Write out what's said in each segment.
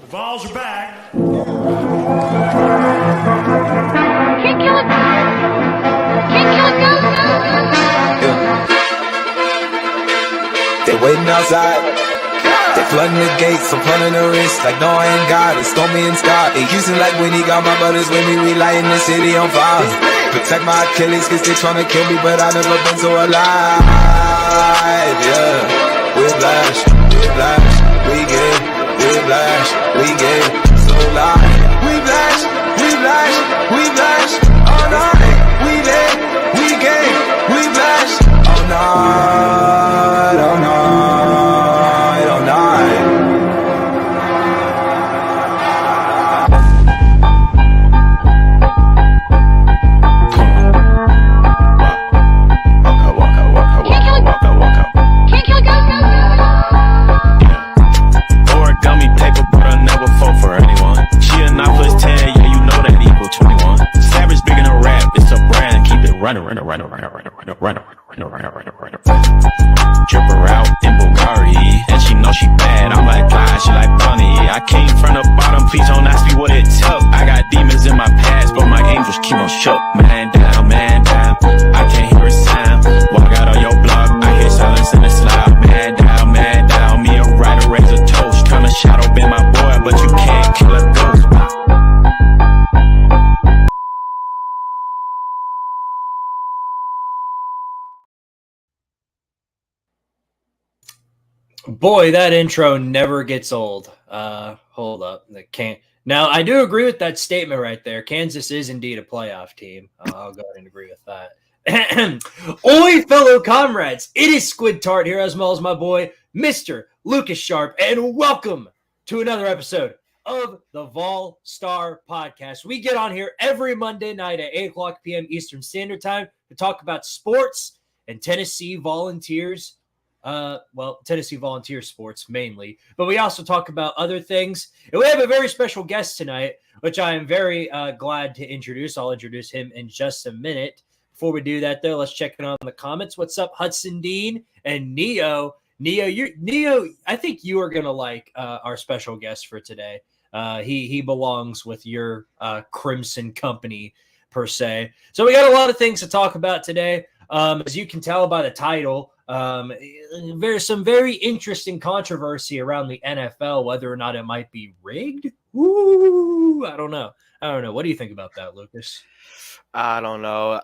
Vols are back. Can't kill it. Can't kill it. Go. They waiting outside. They flooding the gates, I'm flooding the wrist. Like no, I ain't got it. Stormy and Scott. It used to like when he got my brothers with me. We lighting the city on fire. Protect my Achilles, cause they tryna kill me, but I never been so alive. Yeah. Whiplash, whiplash, we get whiplash, we get so live. Whiplash, whiplash, whiplash, all night. We lit, we get whiplash, all night, all night, all night. Trip her out in Bulgari, and she know she bad. I'm like fly, she like bunny. I came from the bottom, please don't ask me what it took. I got demons in my past, but my angels keep on shook. Man down, man down. I can't hear a sound. Walk out on your block, I hear silence in the slide. Man down, man down. Me a writer, raise a toast. Tryna shadow ban my boy, but you can't kill a ghost. Boy, that intro never gets old. Hold up. Now, I do agree with that statement right there. Kansas is indeed a playoff team. I'll go ahead and agree with that. Oi, fellow comrades. It is Squidtard here, as well as my boy, Mr. Lucas Sharp, and welcome to another episode of the Vol Star Podcast. We get on here every Monday night at 8 o'clock p.m. Eastern Standard Time to talk about sports and Tennessee Volunteers. Tennessee Volunteer sports mainly, but we also talk about other things. And we have a very special guest tonight, which I am very glad to introduce. I'll introduce him in just a minute. Before we do that, though, let's check in on the comments. What's up, Hudson Dean and Neo? Neo, I think you are gonna like our special guest for today. He belongs with your Crimson Company per se. So we got a lot of things to talk about today. As you can tell by the title. There's some very interesting controversy around the NFL, whether or not it might be rigged. Ooh, I don't know. What do you think about that, Lucas? I don't know.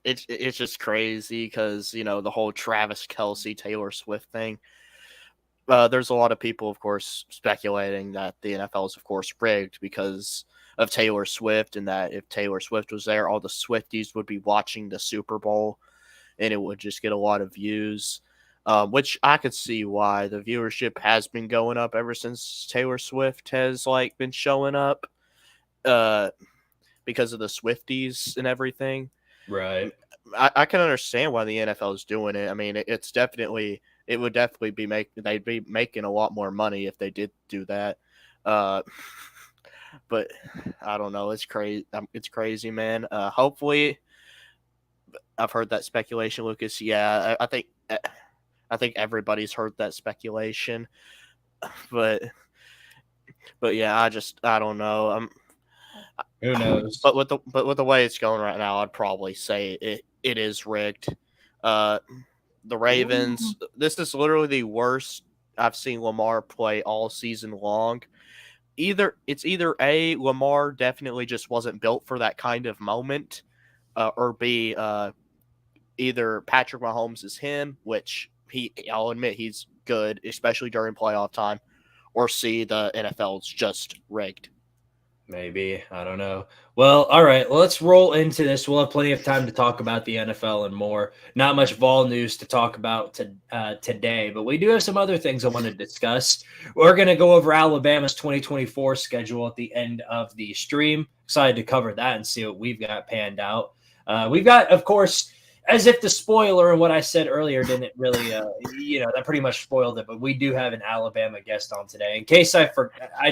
It's just crazy because, the whole Travis Kelce, Taylor Swift thing. There's a lot of people, of course, speculating that the NFL is, of course, rigged because of Taylor Swift, and that if Taylor Swift was there, all the Swifties would be watching the Super Bowl. And it would just get a lot of views, which I could see why the viewership has been going up ever since Taylor Swift has been showing up, because of the Swifties and everything. Right. I can understand why the NFL is doing it. I mean, it would definitely be they'd be making a lot more money if they did do that. But I don't know. It's crazy. It's crazy, man. Hopefully. I've heard that speculation, Lucas. Yeah, I think everybody's heard that speculation, but yeah, I don't know. Who knows? But with the way it's going right now, I'd probably say it is rigged. The Ravens. This is literally the worst I've seen Lamar play all season long. Either Lamar definitely just wasn't built for that kind of moment, or B, either Patrick Mahomes is him, which I'll admit he's good, especially during playoff time, or C, the NFL's just rigged. Maybe. I don't know. Well, all right. Well, let's roll into this. We'll have plenty of time to talk about the NFL and more. Not much Vol news to talk about today, but we do have some other things I want to discuss. We're going to go over Alabama's 2024 schedule at the end of the stream. Excited to cover that and see what we've got panned out. We've got, of course, as if the spoiler and what I said earlier didn't really, that pretty much spoiled it, but we do have an Alabama guest on today. In case I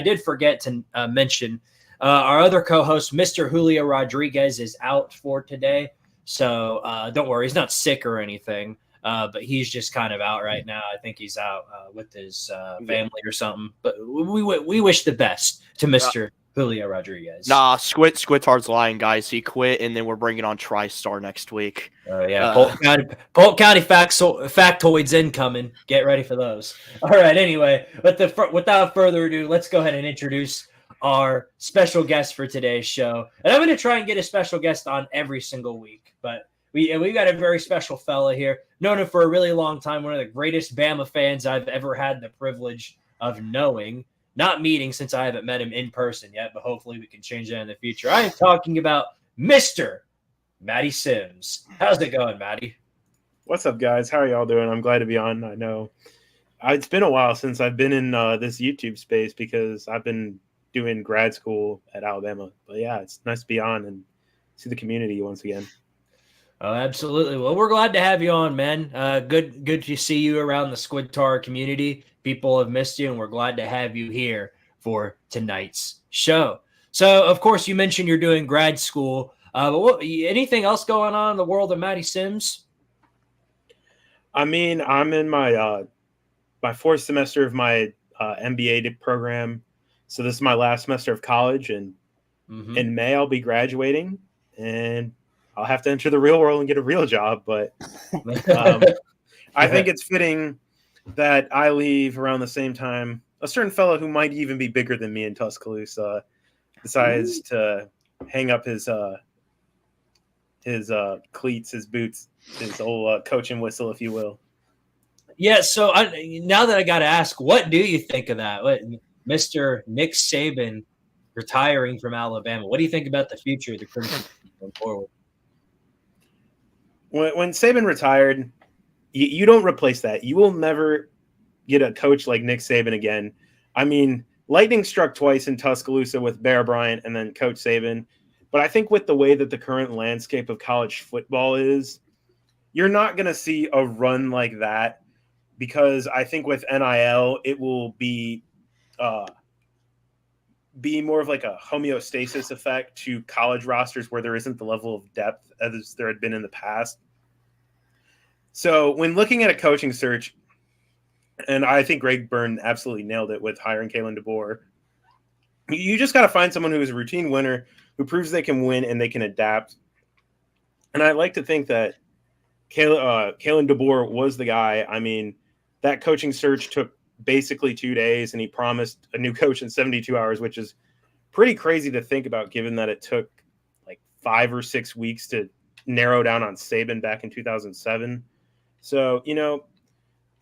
did forget to mention, our other co-host, Mr. Julio Rodriguez, is out for today. So don't worry, he's not sick or anything. but he's just kind of out right now. I think he's out with his family or something. But we wish the best to Mr. Julio Rodriguez. Nah, Squidtard's lying, guys. He quit, and then we're bringing on TriStar next week. Oh yeah, Polk County factoids incoming. Get ready for those. All right. Anyway, without further ado, let's go ahead and introduce our special guest for today's show. And I'm going to try and get a special guest on every single week, but we got a very special fella here, known him for a really long time, one of the greatest Bama fans I've ever had the privilege of knowing. Not meeting, since I haven't met him in person yet, but hopefully we can change that in the future. I am talking about Mr. Matty Sims. How's it going, Matty? What's up, guys? How are y'all doing? I'm glad to be on. I know it's been a while since I've been in this YouTube space because I've been doing grad school at Alabama. But yeah, it's nice to be on and see the community once again. Oh, absolutely. Well, we're glad to have you on, man. Good to see you around the Squidtard community. People have missed you, and we're glad to have you here for tonight's show. So, of course, you mentioned you're doing grad school. But anything else going on in the world of Matty Sims? I mean, I'm in my my fourth semester of my MBA program. So this is my last semester of college, and in May I'll be graduating, and I'll have to enter the real world and get a real job. But I think it's fitting that I leave around the same time a certain fellow who might even be bigger than me in Tuscaloosa decides to hang up his cleats, his boots, his old coaching whistle, if you will. Yeah, so now that I got to ask, what do you think of that? Mr. Nick Saban retiring from Alabama. What do you think about the future of the Crimson going forward? When Saban retired, you don't replace that. You will never get a coach like Nick Saban again. I mean, lightning struck twice in Tuscaloosa with Bear Bryant and then Coach Saban. But I think with the way that the current landscape of college football is, you're not going to see a run like that because I think with NIL, it will be more of like a homeostasis effect to college rosters where there isn't the level of depth as there had been in the past. So when looking at a coaching search, and I think Greg Byrne absolutely nailed it with hiring Kalen DeBoer, you just got to find someone who is a routine winner, who proves they can win and they can adapt. And I like to think that Kalen DeBoer was the guy. I mean, that coaching search took basically 2 days, and he promised a new coach in 72 hours, which is pretty crazy to think about, given that it took like 5 or 6 weeks to narrow down on Saban back in 2007. So,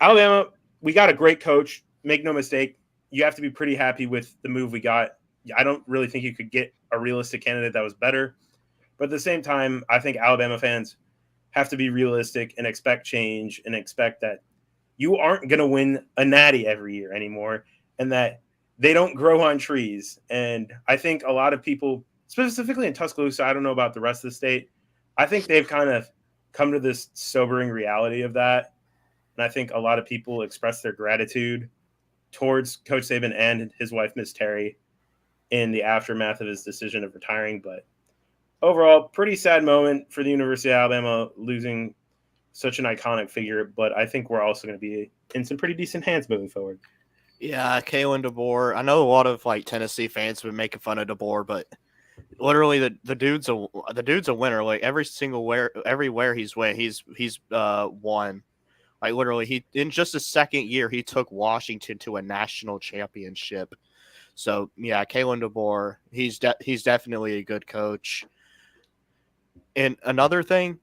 Alabama, we got a great coach. Make no mistake. You have to be pretty happy with the move we got. I don't really think you could get a realistic candidate that was better. But at the same time, I think Alabama fans have to be realistic and expect change and expect that you aren't going to win a natty every year anymore and that they don't grow on trees. And I think a lot of people, specifically in Tuscaloosa, I don't know about the rest of the state, I think they've kind of come to this sobering reality of that. And I think a lot of people express their gratitude towards Coach Saban and his wife, Miss Terry, in the aftermath of his decision of retiring. But overall, pretty sad moment for the University of Alabama losing such an iconic figure. But I think we're also going to be in some pretty decent hands moving forward. Yeah, Kalen DeBoer. I know a lot of Tennessee fans have been making fun of DeBoer, but literally the dude's a winner. Like everywhere he's went, he's won. Like literally, he in just his second year, he took Washington to a national championship. So yeah, Kalen DeBoer, he's definitely a good coach. And another thing,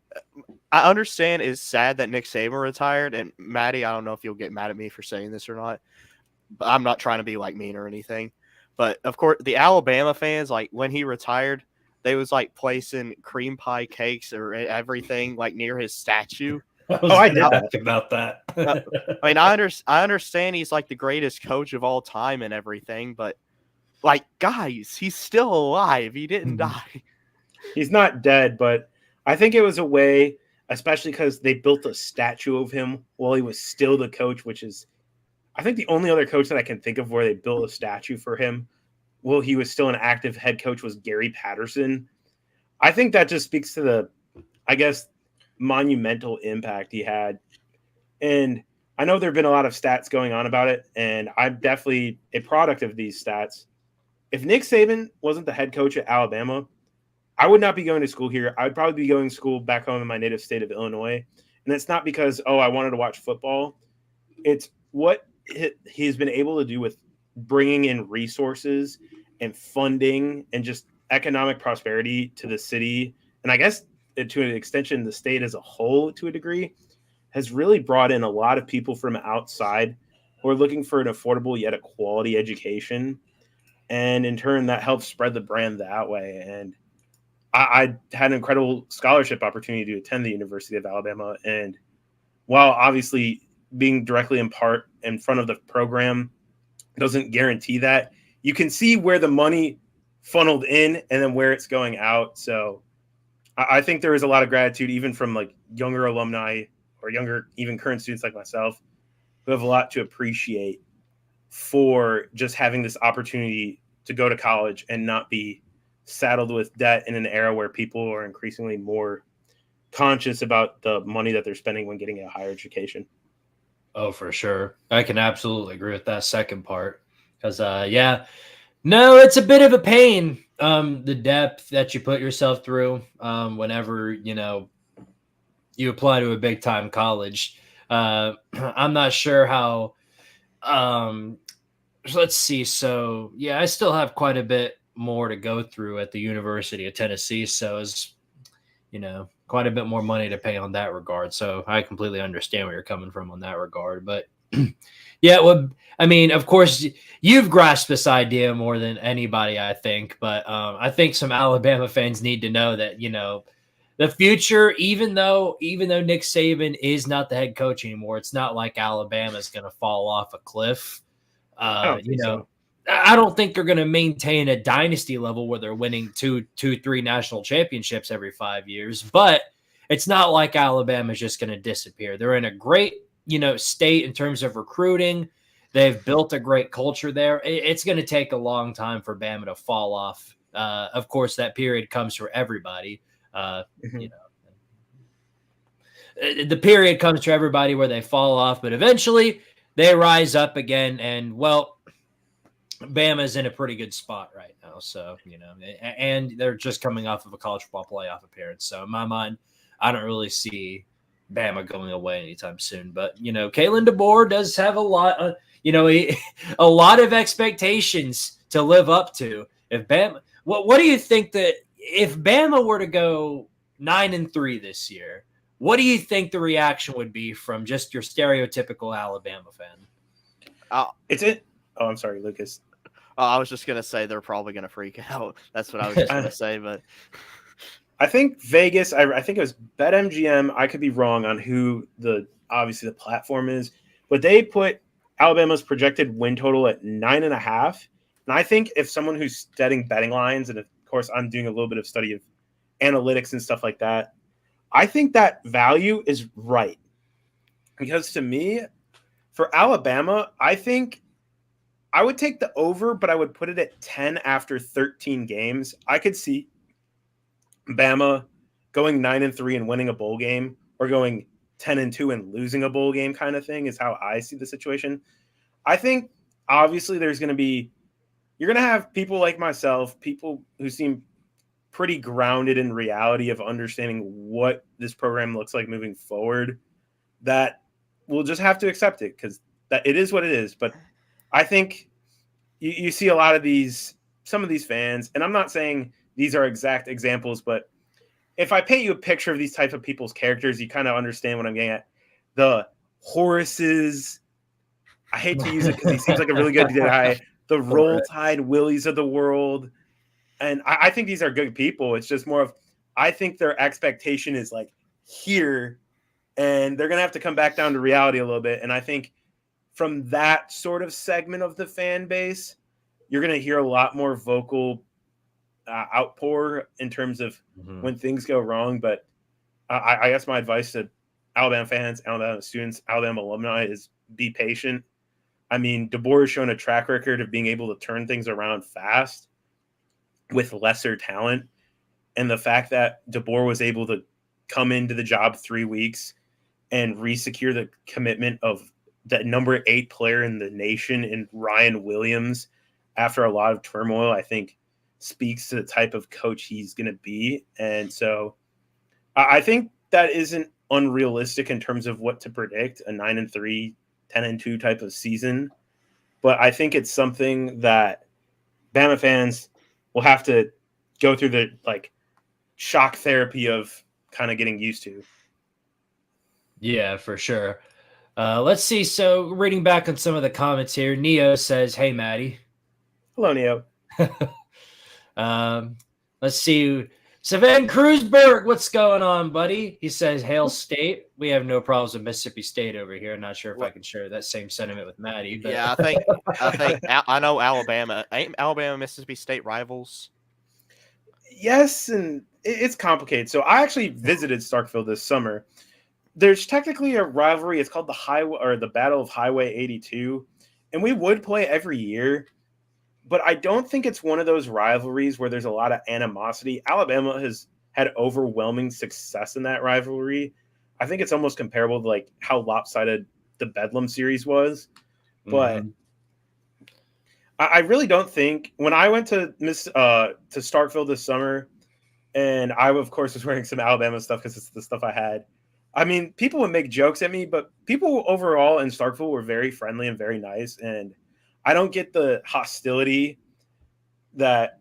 I understand it's sad that Nick Saban retired. And Maddie, I don't know if you'll get mad at me for saying this or not, but I'm not trying to be mean or anything. But of course, the Alabama fans, when he retired, they was placing cream pie cakes or everything near his statue. I did ask about that. I mean, I understand he's the greatest coach of all time and everything, but guys, he's still alive. He didn't die. He's not dead, but I think it was a way, especially because they built a statue of him while he was still the coach, which is, I think, the only other coach that I can think of where they built a statue for him while he was still an active head coach was Gary Patterson. I think that just speaks to the, I guess, monumental impact he had And I know there have been a lot of stats going on about it, and I'm definitely a product of these stats. If Nick Saban wasn't the head coach at Alabama, I would not be going to school here. I would probably be going to school back home in my native state of Illinois. And it's not because, I wanted to watch football. It's what he's been able to do with bringing in resources and funding and just economic prosperity to the city. And I guess to an extension, the state as a whole to a degree has really brought in a lot of people from outside who are looking for an affordable yet a quality education. And in turn, that helps spread the brand that way. And I had an incredible scholarship opportunity to attend the University of Alabama. And while obviously being directly in front of the program doesn't guarantee that, you can see where the money funneled in and then where it's going out. So I think there is a lot of gratitude, even from like younger alumni or younger, even current students like myself, who have a lot to appreciate for just having this opportunity to go to college and not be saddled with debt in an era where people are increasingly more conscious about the money that they're spending when getting a higher education. Oh, for sure. I can absolutely agree with that second part. Because, no, it's a bit of a pain, the depth that you put yourself through whenever, you apply to a big-time college. I'm not sure how let's see. So, I still have quite a bit more to go through at the University of Tennessee. So, it's, quite a bit more money to pay on that regard. So I completely understand where you're coming from on that regard. But of course, you've grasped this idea more than anybody, I think. But I think some Alabama fans need to know that, the future, even though Nick Saban is not the head coach anymore, it's not like Alabama's going to fall off a cliff. I don't think they're going to maintain a dynasty level where they're winning two, 3 national championships every 5 years, but it's not like Alabama is just going to disappear. They're in a great, state in terms of recruiting. They've built a great culture there. It's going to take a long time for Bama to fall off. Of course, that period comes for everybody. The period comes to everybody where they fall off, but eventually they rise up again. And Bama's in a pretty good spot right now. So, and they're just coming off of a college football playoff appearance. So in my mind, I don't really see Bama going away anytime soon. But, Kalen DeBoer does have a lot of, a lot of expectations to live up to. If Bama, what do you think that if Bama were to go 9-3 this year, what do you think the reaction would be from just your stereotypical Alabama fan? I'm sorry, Lucas. I was just going to say they're probably going to freak out. That's what I was just going to say. But I think Vegas, I think it was BetMGM. I could be wrong on who obviously the platform is, but they put Alabama's projected win total at 9.5. And I think if someone who's studying betting lines, and of course I'm doing a little bit of study of analytics and stuff like that, I think that value is right. Because to me, for Alabama, I think I would take the over, but I would put it at 10 after 13 games. I could see Bama going 9-3 and winning a bowl game, or going 10-2 and losing a bowl game kind of thing is how I see the situation. I think obviously you're going to have people like myself, people who seem pretty grounded in reality of understanding what this program looks like moving forward, that we'll just have to accept it because that it is what it is. But I think you see a lot of some of these fans, and I'm not saying these are exact examples, but if I paint you a picture of these type of people's characters, you kind of understand what I'm getting at. The Horaces, I hate to use it because he seems like a really good guy. The Roll Tide Willies of the world. And I think these are good people. It's just more of, I think their expectation is like here, and they're going to have to come back down to reality a little bit. And I think from that sort of segment of the fan base, you're going to hear a lot more vocal outpour in terms of when things go wrong. But I guess my advice to Alabama fans, Alabama students, Alabama alumni is be patient. I mean, DeBoer has shown a track record of being able to turn things around fast with lesser talent. And the fact that DeBoer was able to come into the job 3 weeks and re-secure the commitment of that number 8 player in the nation in Ryan Williams after a lot of turmoil, I think speaks to the type of coach he's going to be. And so I think that isn't unrealistic in terms of what to predict, a 9-3, 10-2 type of season. But I think it's something that Bama fans will have to go through the shock therapy of kind of getting used to. Yeah, for sure. Let's see. So reading back on some of the comments here, Neo says, "Hey, Maddie." Hello, Neo. Let's see. Savan Kreuzberg, what's going on, buddy? He says, "Hail State." We have no problems with Mississippi State over here. I'm not sure if I can share that same sentiment with Maddie. But... Yeah, I know Alabama. Ain't Alabama Mississippi State rivals? Yes, and it's complicated. So I actually visited Starkville this summer. There's technically a rivalry. It's called the Battle of Highway 82, and we would play every year. But I don't think it's one of those rivalries where there's a lot of animosity. Alabama has had overwhelming success in that rivalry. I think it's almost comparable to how lopsided the Bedlam series was. But I really don't think when I went to Starkville this summer, and I of course was wearing some Alabama stuff because it's the stuff I had. I mean, people would make jokes at me, but people overall in Starkville were very friendly and very nice. And I don't get the hostility that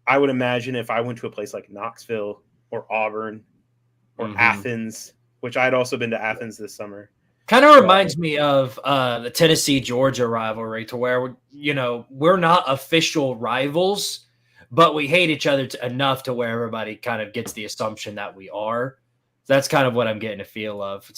I would imagine if I went to a place like Knoxville or Auburn or Athens, which I had also been to Athens this summer. Kind of reminds me of the Tennessee-Georgia rivalry, to where, we're not official rivals, but we hate each other enough to where everybody kind of gets the assumption that we are. That's kind of what I'm getting a feel of.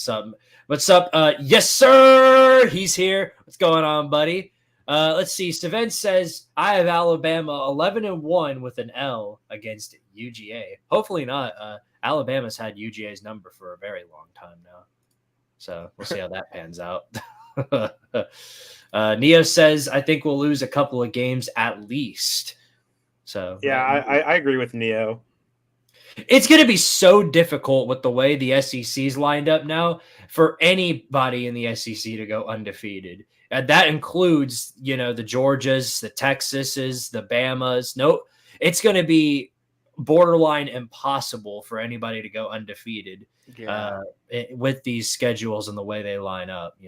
What's up? Yes, sir. He's here. What's going on, buddy? Let's see. Steven says, I have Alabama 11-1 with an L against UGA. Hopefully not. Alabama's had UGA's number for a very long time now. So we'll see how that pans out. Neo says, I think we'll lose a couple of games at least. So yeah, I agree with Neo. It's going to be so difficult with the way the SEC's lined up now for anybody in the SEC to go undefeated. And that includes, the Georgias, the Texases, the Bamas. No, it's going to be borderline impossible for anybody to go undefeated with these schedules and the way they line up.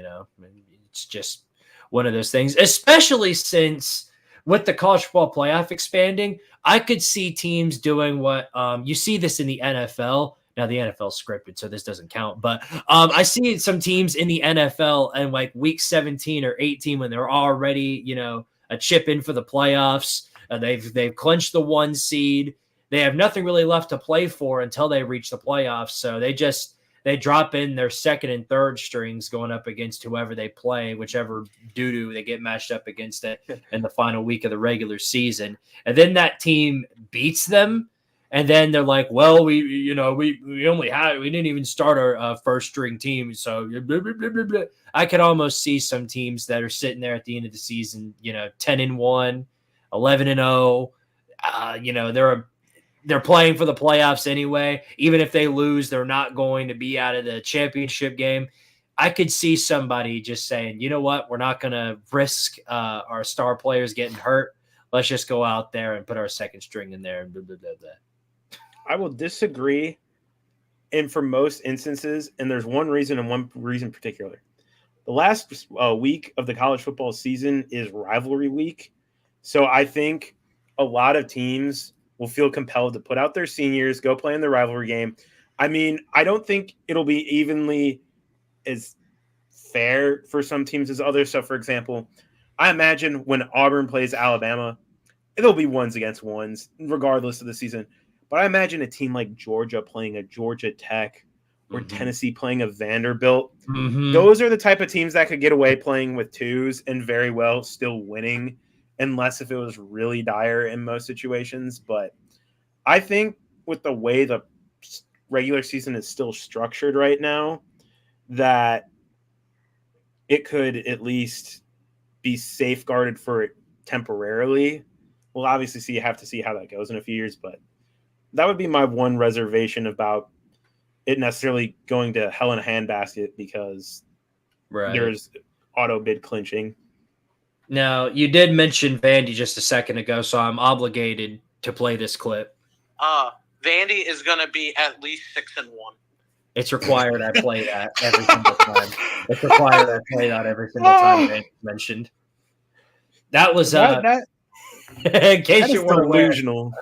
It's just one of those things, especially since with the college football playoff expanding, I could see teams doing what you see this in the NFL. Now the NFL scripted, so this doesn't count. But I see some teams in the NFL and week 17 or 18 when they're already, a chip in for the playoffs. They've clinched the 1 seed. They have nothing really left to play for until they reach the playoffs. So they drop in their second and third strings going up against whoever they play, whichever doo-doo they get matched up against it in the final week of the regular season. And then that team beats them. And then they're like, well, we didn't even start our first string team. So blah, blah, blah, blah, blah. I could almost see some teams that are sitting there at the end of the season, 10-1, 11-0. They're playing for the playoffs anyway. Even if they lose, they're not going to be out of the championship game. I could see somebody just saying, you know what, we're not going to risk our star players getting hurt. Let's just go out there and put our second string in there and blah, blah, blah, blah. I will disagree. And for most instances, and there's one reason and one reason particular. The last week of the college football season is rivalry week. So I think a lot of teams will feel compelled to put out their seniors, go play in the rivalry game. I mean, I don't think it'll be evenly as fair for some teams as others. So, for example, I imagine when Auburn plays Alabama, it'll be ones against ones, regardless of the season. But I imagine a team like Georgia playing a Georgia Tech or Tennessee playing a Vanderbilt. Those are the type of teams that could get away playing with twos and very well still winning, unless if it was really dire in most situations. But I think with the way the regular season is still structured right now, that it could at least be safeguarded for it temporarily. We'll obviously have to see how that goes in a few years, but that would be my one reservation about it necessarily going to hell in a handbasket because there's auto bid clinching. Now, you did mention Vandy just a second ago, so I'm obligated to play this clip. Vandy is going to be at least 6-1. It's required I play that every single time. It's required I play that every single time Vandy mentioned. That was in case you weren't delusional.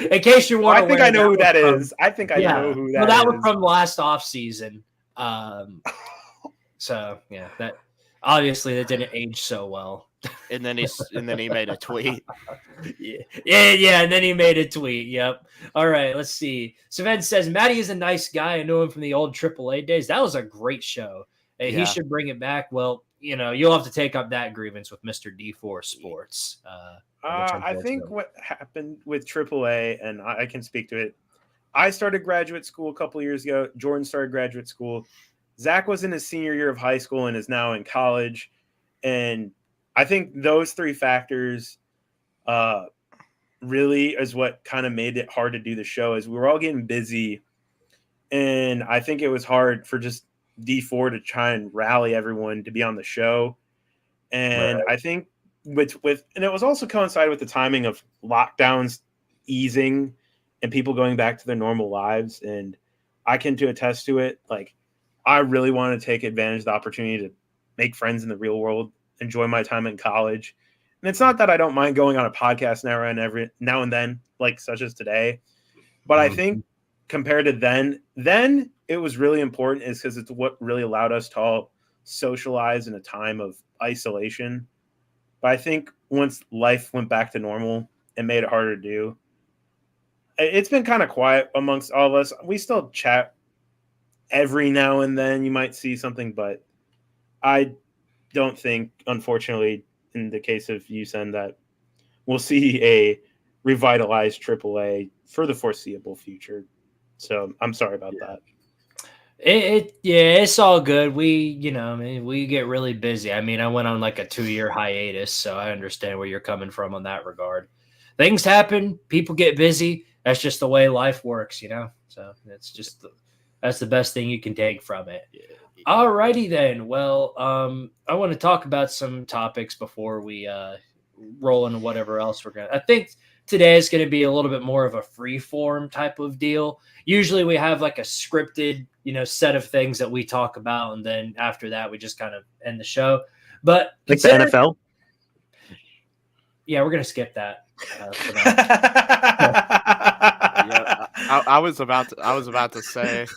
In case you weren't I think I know who that is. I think I know who that is. Well, that was from last offseason. So yeah, that obviously that didn't age so well. And then he made a tweet. Yeah. And then he made a tweet. Yep. All right. Let's see. Sven says Matty is a nice guy. I know him from the old AAA days. That was a great show. He should bring it back. Well, you'll have to take up that grievance with Mr. D4 Sports. I think what happened with AAA, and I can speak to it. I started graduate school a couple years ago. Jordan started graduate school. Zach was in his senior year of high school and is now in college. And I think those three factors really is what kind of made it hard to do the show, is we were all getting busy. And I think it was hard for just D4 to try and rally everyone to be on the show. And I think with and it was also coincided with the timing of lockdowns easing and people going back to their normal lives. And I can attest to it. Like, I really want to take advantage of the opportunity to make friends in the real world, enjoy my time in college. And it's not that I don't mind going on a podcast now and then, like such as today. But I think compared to then it was really important is because it's what really allowed us to all socialize in a time of isolation. But I think once life went back to normal, it made it harder to do. It's been kind of quiet amongst all of us. We still chat every now and then. You might see something, but I don't think, unfortunately, in the case of USEN, that we'll see a revitalized AAA for the foreseeable future. So I'm sorry about that. It's all good. We get really busy. I mean, I went on like a 2-year hiatus, so I understand where you're coming from on that regard. Things happen, people get busy. That's just the way life works, So that's the best thing you can take from it. All righty then. Well, I want to talk about some topics before we roll into whatever else we're going to. I think today is going to be a little bit more of a free form type of deal. Usually we have like a scripted, set of things that we talk about. And then after that, we just kind of end the show. But like the NFL? Yeah, we're going to skip that. For now. I was about to say.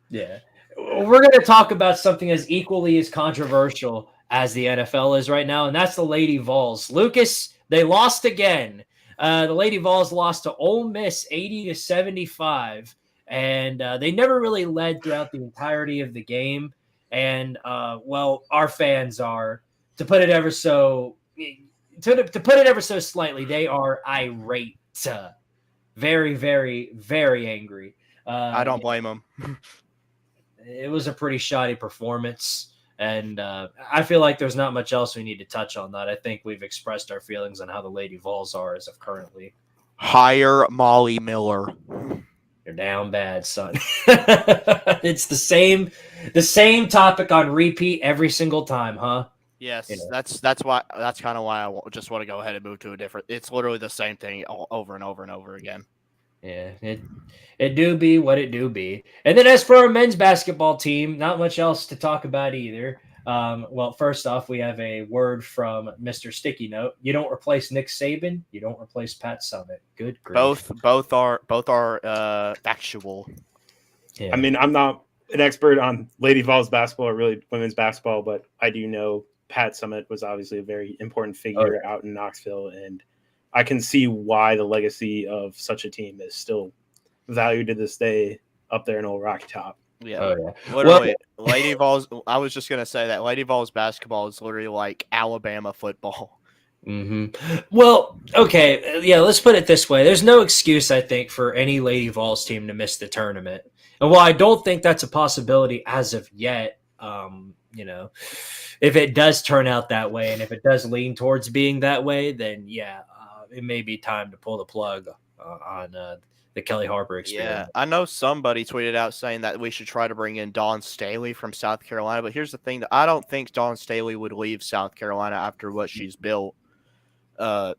Yeah. We're going to talk about something as equally as controversial as the NFL is right now, and that's the Lady Vols. Lucas, they lost again. The Lady Vols lost to Ole Miss 80-75, and they never really led throughout the entirety of the game. And our fans are, to put it ever so slightly, they are irate, very, very, very angry. I don't blame them. It was a pretty shoddy performance, and I feel like there's not much else we need to touch on that. I think we've expressed our feelings on how the Lady Vols are as of currently. Hire Molly Miller. You're down bad, son. It's the same topic on repeat every single time, huh? Yes, that's kind of why I just want to go ahead and move to a different. It's literally the same thing over and over and over again. Yeah, it do be what it do be. And then as for our men's basketball team, not much else to talk about either. Well, first off, we have a word from Mr. Sticky Note. You don't replace Nick Saban. You don't replace Pat Summitt. Good grief. Both are factual. Yeah. I mean, I'm not an expert on Lady Vols basketball or really women's basketball, but I do know Pat Summitt was obviously a very important figure out in Knoxville, and I can see why the legacy of such a team is still valued to this day up there in Old Rocky Top. Yeah. Literally, Lady Vols. I was just gonna say that Lady Vols basketball is literally like Alabama football. Mm-hmm. Well, okay, yeah. Let's put it this way: there's no excuse, I think, for any Lady Vols team to miss the tournament. And while I don't think that's a possibility as of yet, if it does turn out that way, and if it does lean towards being that way, then yeah. It may be time to pull the plug on the Kelly Harper Yeah, experiment. I know somebody tweeted out saying that we should try to bring in Dawn Staley from South Carolina, but here's the thing: that I don't think Dawn Staley would leave South Carolina after what she's built. Uh,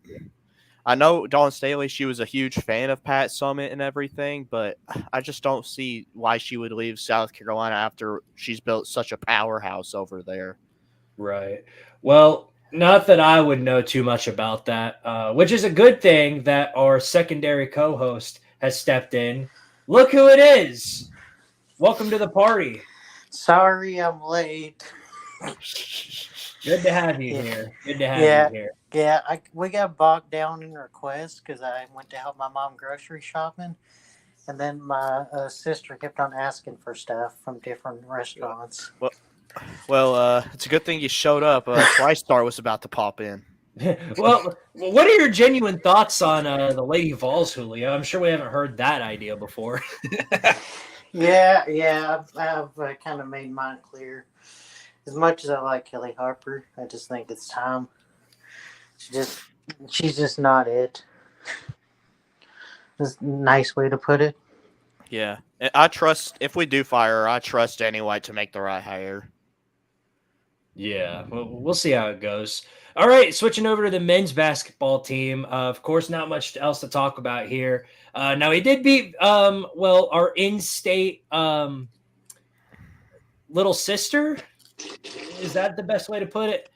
I know Dawn Staley; she was a huge fan of Pat Summitt and everything, but I just don't see why she would leave South Carolina after she's built such a powerhouse over there. Right. Well, not that I would know too much about that, which is a good thing that our secondary co-host has stepped in. Look who it is. Welcome to the party. Sorry, I'm late. Good to have you Yeah. here. Good to have Yeah. you here. Yeah, we got bogged down in requests because I went to help my mom grocery shopping, and then my sister kept on asking for stuff from different restaurants. Well, it's a good thing you showed up. TriStar was about to pop in. Well, what are your genuine thoughts on the Lady Vols, Julio? I'm sure we haven't heard that idea before. Yeah, I've kind of made mine clear. As much as I like Kelly Harper, I just think it's time. She's just not it. That's a nice way to put it. Yeah, I trust if we do fire her, I trust anyway to make the right hire. Yeah, we'll see how it goes. All right, switching over to the men's basketball team. Of course, not much else to talk about here. Now, he did beat, our in-state little sister. Is that the best way to put it?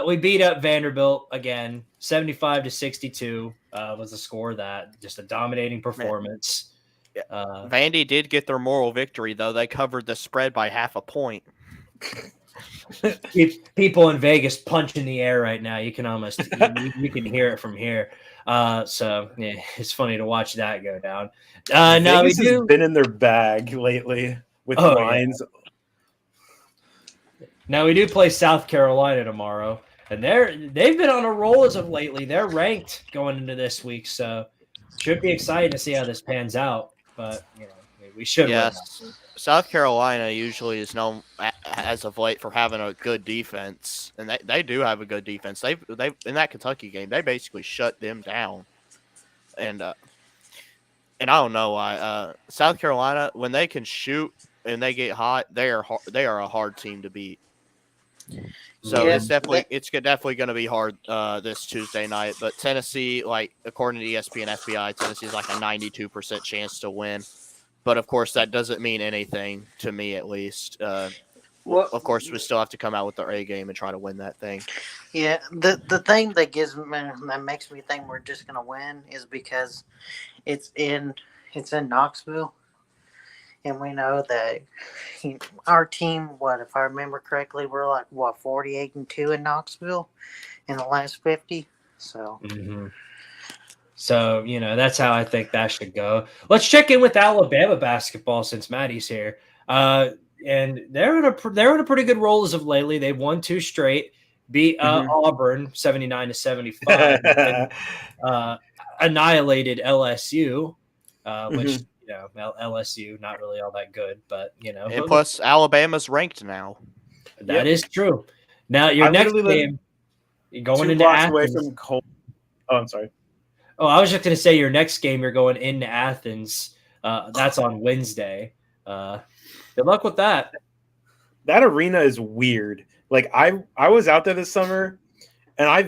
We beat up Vanderbilt again, 75-62 was the score of that. Just a dominating performance. Vandy did get their moral victory, though. They covered the spread by half a point. People in Vegas punch in the air right now. You can almost you can hear it from here. So yeah, it's funny to watch that go down. Now Vegas has been in their bag lately with lines. Yeah. Now we do play South Carolina tomorrow, and they've been on a roll as of lately. They're ranked going into this week, so should be exciting to see how this pans out. But we should. Yes, South Carolina usually is known as of late for having a good defense, and they do have a good defense. They in that Kentucky game they basically shut them down, and I don't know why. South Carolina, when they can shoot and they get hot, they are a hard team to beat. So it's definitely going to be hard this Tuesday night. But Tennessee, like according to ESPN FBI, Tennessee is like a 92% chance to win. But of course, that doesn't mean anything to me, at least. Well, of course, we still have to come out with our A game and try to win that thing. Yeah, the thing that makes me think we're just gonna win is because it's in Knoxville, and we know that our team. If I remember correctly, we're like 48-2 in Knoxville in the last 50. So. Mm-hmm. So, that's how I think that should go. Let's check in with Alabama basketball since Maddie's here. And they're in a pretty good roll as of lately. They've won 2 straight, beat Auburn 79-75, and, annihilated LSU, which LSU not really all that good, but And plus Alabama's ranked now. That is true. Now your next game, you're going into Athens. Away from oh, I'm sorry. Oh, I was just going to say your next game, you're going into Athens. That's on Wednesday. Good luck with that. That arena is weird. Like I was out there this summer, and I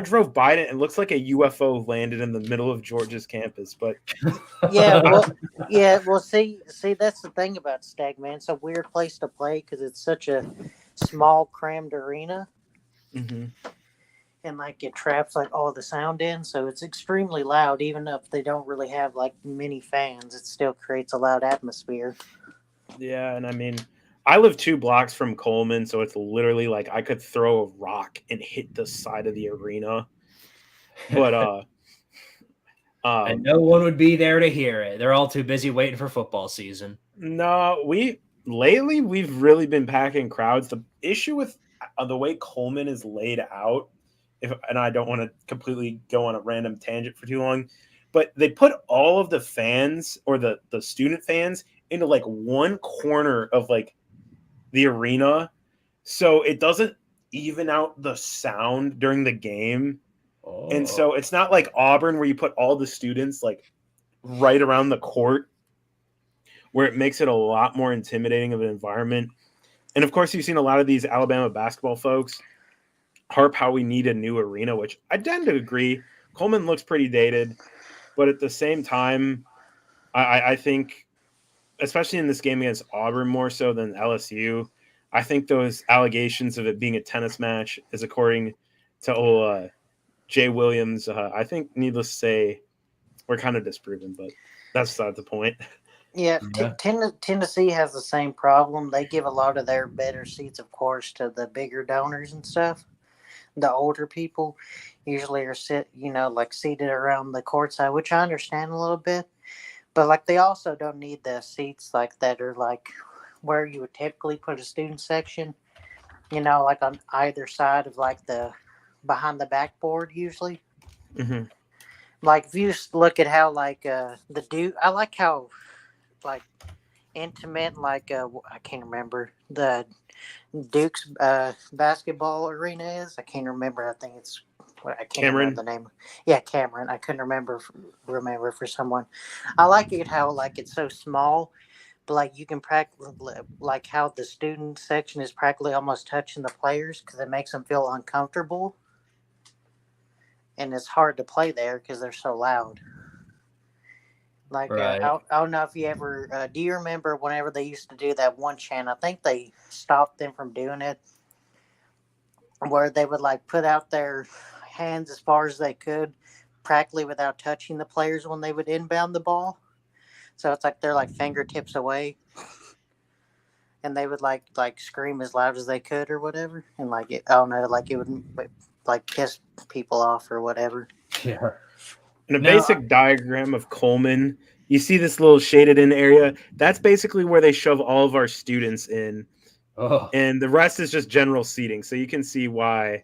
drove by it, and it looks like a UFO landed in the middle of Georgia's campus. But well, see, that's the thing about Stag, man. It's a weird place to play because it's such a small, crammed arena. Mm-hmm. And it traps all the sound in, so it's extremely loud. Even if they don't really have many fans, it still creates a loud atmosphere. Yeah, and I mean, I live 2 blocks from Coleman, so it's literally I could throw a rock and hit the side of the arena. But and no one would be there to hear it. They're all too busy waiting for football season. No, we've really been packing crowds. The issue with the way Coleman is laid out. And I don't want to completely go on a random tangent for too long, but they put all of the fans or the student fans into one corner of the arena. So it doesn't even out the sound during the game. Oh. And so it's not like Auburn where you put all the students right around the court, where it makes it a lot more intimidating of an environment. And of course, you've seen a lot of these Alabama basketball folks harp how we need a new arena, which I tend to agree. Coleman looks pretty dated, but at the same time, I think, especially in this game against Auburn more so than LSU, I think those allegations of it being a tennis match is according to Jay Williams. I think, needless to say, we're kind of disproven, but that's not the point. Yeah, Tennessee has the same problem. They give a lot of their better seats, of course, to the bigger donors and stuff. The older people usually are seated around the courtside, which I understand a little bit. But like they also don't need the seats like that are like where you would typically put a student section, like on either side of like the behind the backboard usually. Mm-hmm. Like if you just look at how like the Duke, I like how like intimate like I can't remember the Duke's basketball arena is. I can't remember. I think it's I can't remember the name. Yeah, Cameron. I couldn't remember for someone. I like it how like it's so small, but like you can practically like how the student section is practically almost touching the players because it makes them feel uncomfortable, and it's hard to play there because they're so loud. Like Right. I don't know if you ever do you remember whenever they used to do that one chant? I think they stopped them from doing it, where they would like put out their hands as far as they could, practically without touching the players when they would inbound the ball. So it's like they're like fingertips away, and they would like scream as loud as they could or whatever, and like I don't know, like it would like piss people off or whatever. Yeah. In a basic diagram of Coleman, you see this little shaded in area. That's basically where they shove all of our students in. Oh. And the rest is just general seating. So you can see why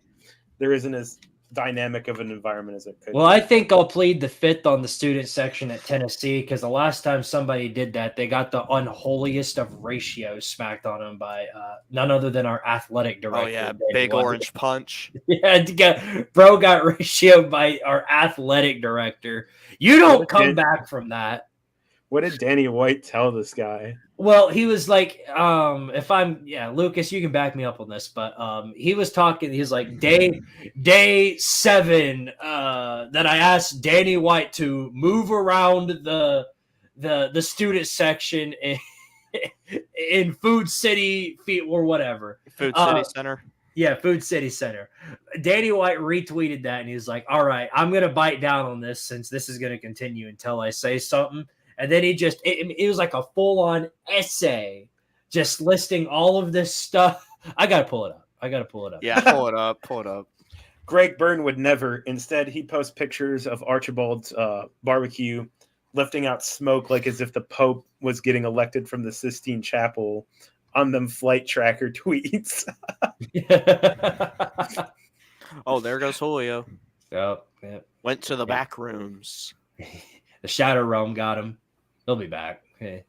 there isn't as dynamic of an environment as it could Well, be. I think I'll plead the fifth on the student section at Tennessee because the last time somebody did that, they got the unholiest of ratios smacked on them by none other than our athletic director. Oh, yeah. Big orange punch. Yeah, bro got ratioed by our athletic director. You don't come back from that. What did Danny White tell this guy? Well, he was like, Lucas, you can back me up on this, but he was talking, he's like, day 7, that I asked Danny White to move around the student section in Food City or whatever. Food City Center. Yeah, Food City Center. Danny White retweeted that, and he's like, all right, I'm going to bite down on this since this is going to continue until I say something. And then he just, it was like a full-on essay just listing all of this stuff. I got to pull it up. Yeah, pull it up. Greg Byrne would never. Instead, he posts pictures of Archibald's barbecue lifting out smoke like as if the Pope was getting elected from the Sistine Chapel on them flight tracker tweets. Oh, there goes Julio. Yep. Went to the back rooms. The Shadow Realm got him. He'll be back. Okay.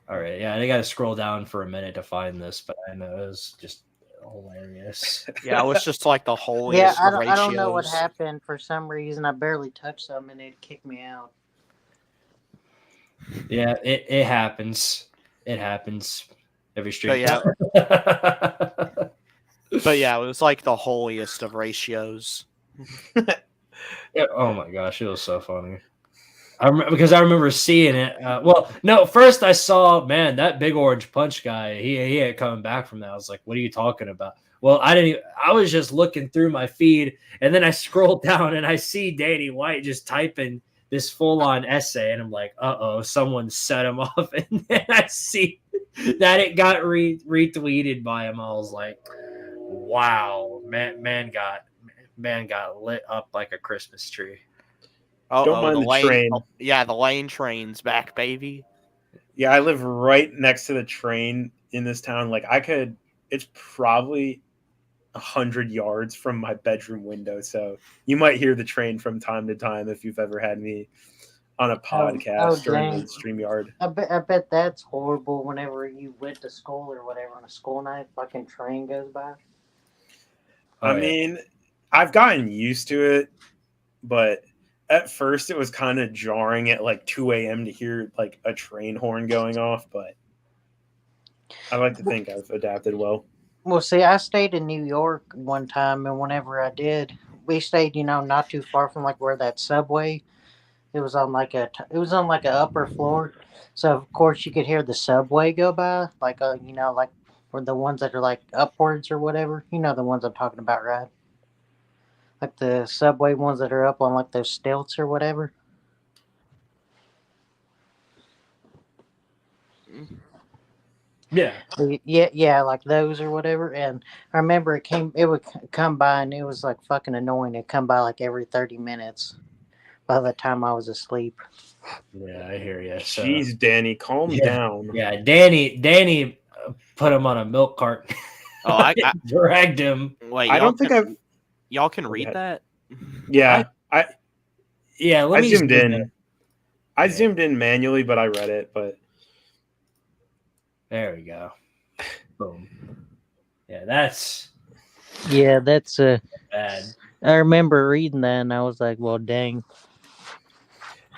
All right. Yeah, they got to scroll down for a minute to find this, but I know it was just hilarious. Yeah, it was just like the holiest Yeah, ratios. I don't know what happened. For some reason, I barely touched them and it kicked me out. Yeah, it happens. It happens every stream. But yeah, it was like the holiest of ratios. Yeah, oh my gosh, it was so funny. I remember seeing it. First I saw, man, that big orange punch guy. He had coming back from that. I was like, "What are you talking about?" Well, I was just looking through my feed, and then I scrolled down and I see Danny White just typing this full-on essay, and I'm like, "Uh-oh, someone set him off." And then I see that it got retweeted by him. I was like, "Wow, man got lit up like a Christmas tree." Don't mind the train. Yeah, the lane train's back, baby. Yeah, I live right next to the train in this town. Like it's probably 100 yards from my bedroom window. So you might hear the train from time to time if you've ever had me on a podcast during the StreamYard. I bet that's horrible whenever you went to school or whatever on a school night, fucking train goes by. I mean, I've gotten used to it, but at first it was kind of jarring at like 2 a.m. to hear like a train horn going off, but I like to think I've adapted well. Well, see, I stayed in New York one time, and whenever I did, we stayed, not too far from like where that subway. It was on like it was on like a upper floor, so of course you could hear the subway go by, like like for the ones that are like upwards or whatever. You know the ones I'm talking about, right? Like the subway ones that are up on like those stilts or whatever. Yeah. Yeah, like those or whatever. And I remember it would come by, and it was like fucking annoying. It come by like every 30 minutes. By the time I was asleep. Yeah, I hear you. So, Jeez, Danny, calm down. Yeah, Danny put him on a milk cart. Oh, I dragged him. wait. I don't think I've. Y'all can read ahead. that. Yeah, Yeah, I zoomed in. that. I zoomed in manually, but I read it. But there we go. Boom. Yeah, that's bad. I remember reading that, and I was like, "Well, dang."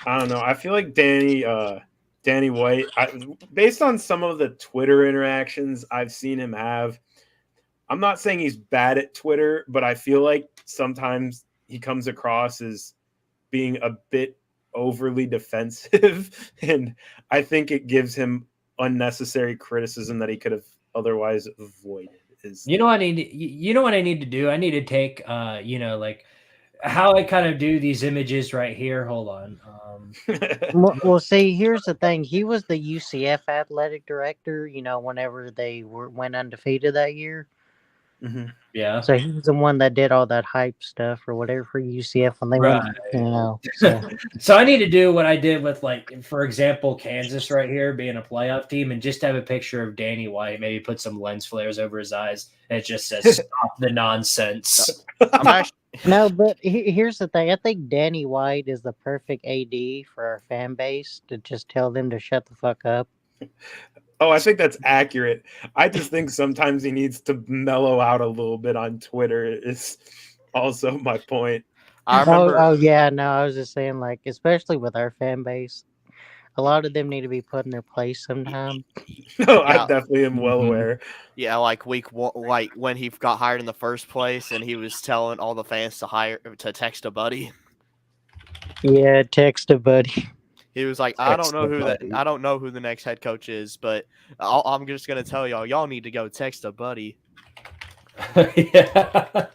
I don't know. I feel like Danny White, based on some of the Twitter interactions I've seen him have, I'm not saying he's bad at Twitter, but I feel like sometimes he comes across as being a bit overly defensive, and I think it gives him unnecessary criticism that he could have otherwise avoided. You know what I need to do? I need to take like how I kind of do these images right here. Hold on. Well, see, here's the thing. He was the UCF athletic director, whenever they went undefeated that year. Mm-hmm. Yeah. So he was the one that did all that hype stuff or whatever for UCF when they Right. went, So. So I need to do what I did with, like, for example, Kansas right here being a playoff team, and just have a picture of Danny White, maybe put some lens flares over his eyes, and it just says "Stop the nonsense." No, but here's the thing. I think Danny White is the perfect AD for our fan base to just tell them to shut the fuck up. Oh, I think that's accurate. I just think sometimes he needs to mellow out a little bit on Twitter. Is also my point. I remember. Oh yeah, no, I was just saying, like, especially with our fan base, a lot of them need to be put in their place sometime. No, I definitely am well aware. Yeah, like week one, like when he got hired in the first place, and he was telling all the fans to text a buddy. Yeah, text a buddy. He was like, I don't know who the next head coach is, but I'm just gonna tell y'all need to go text a buddy. Yeah,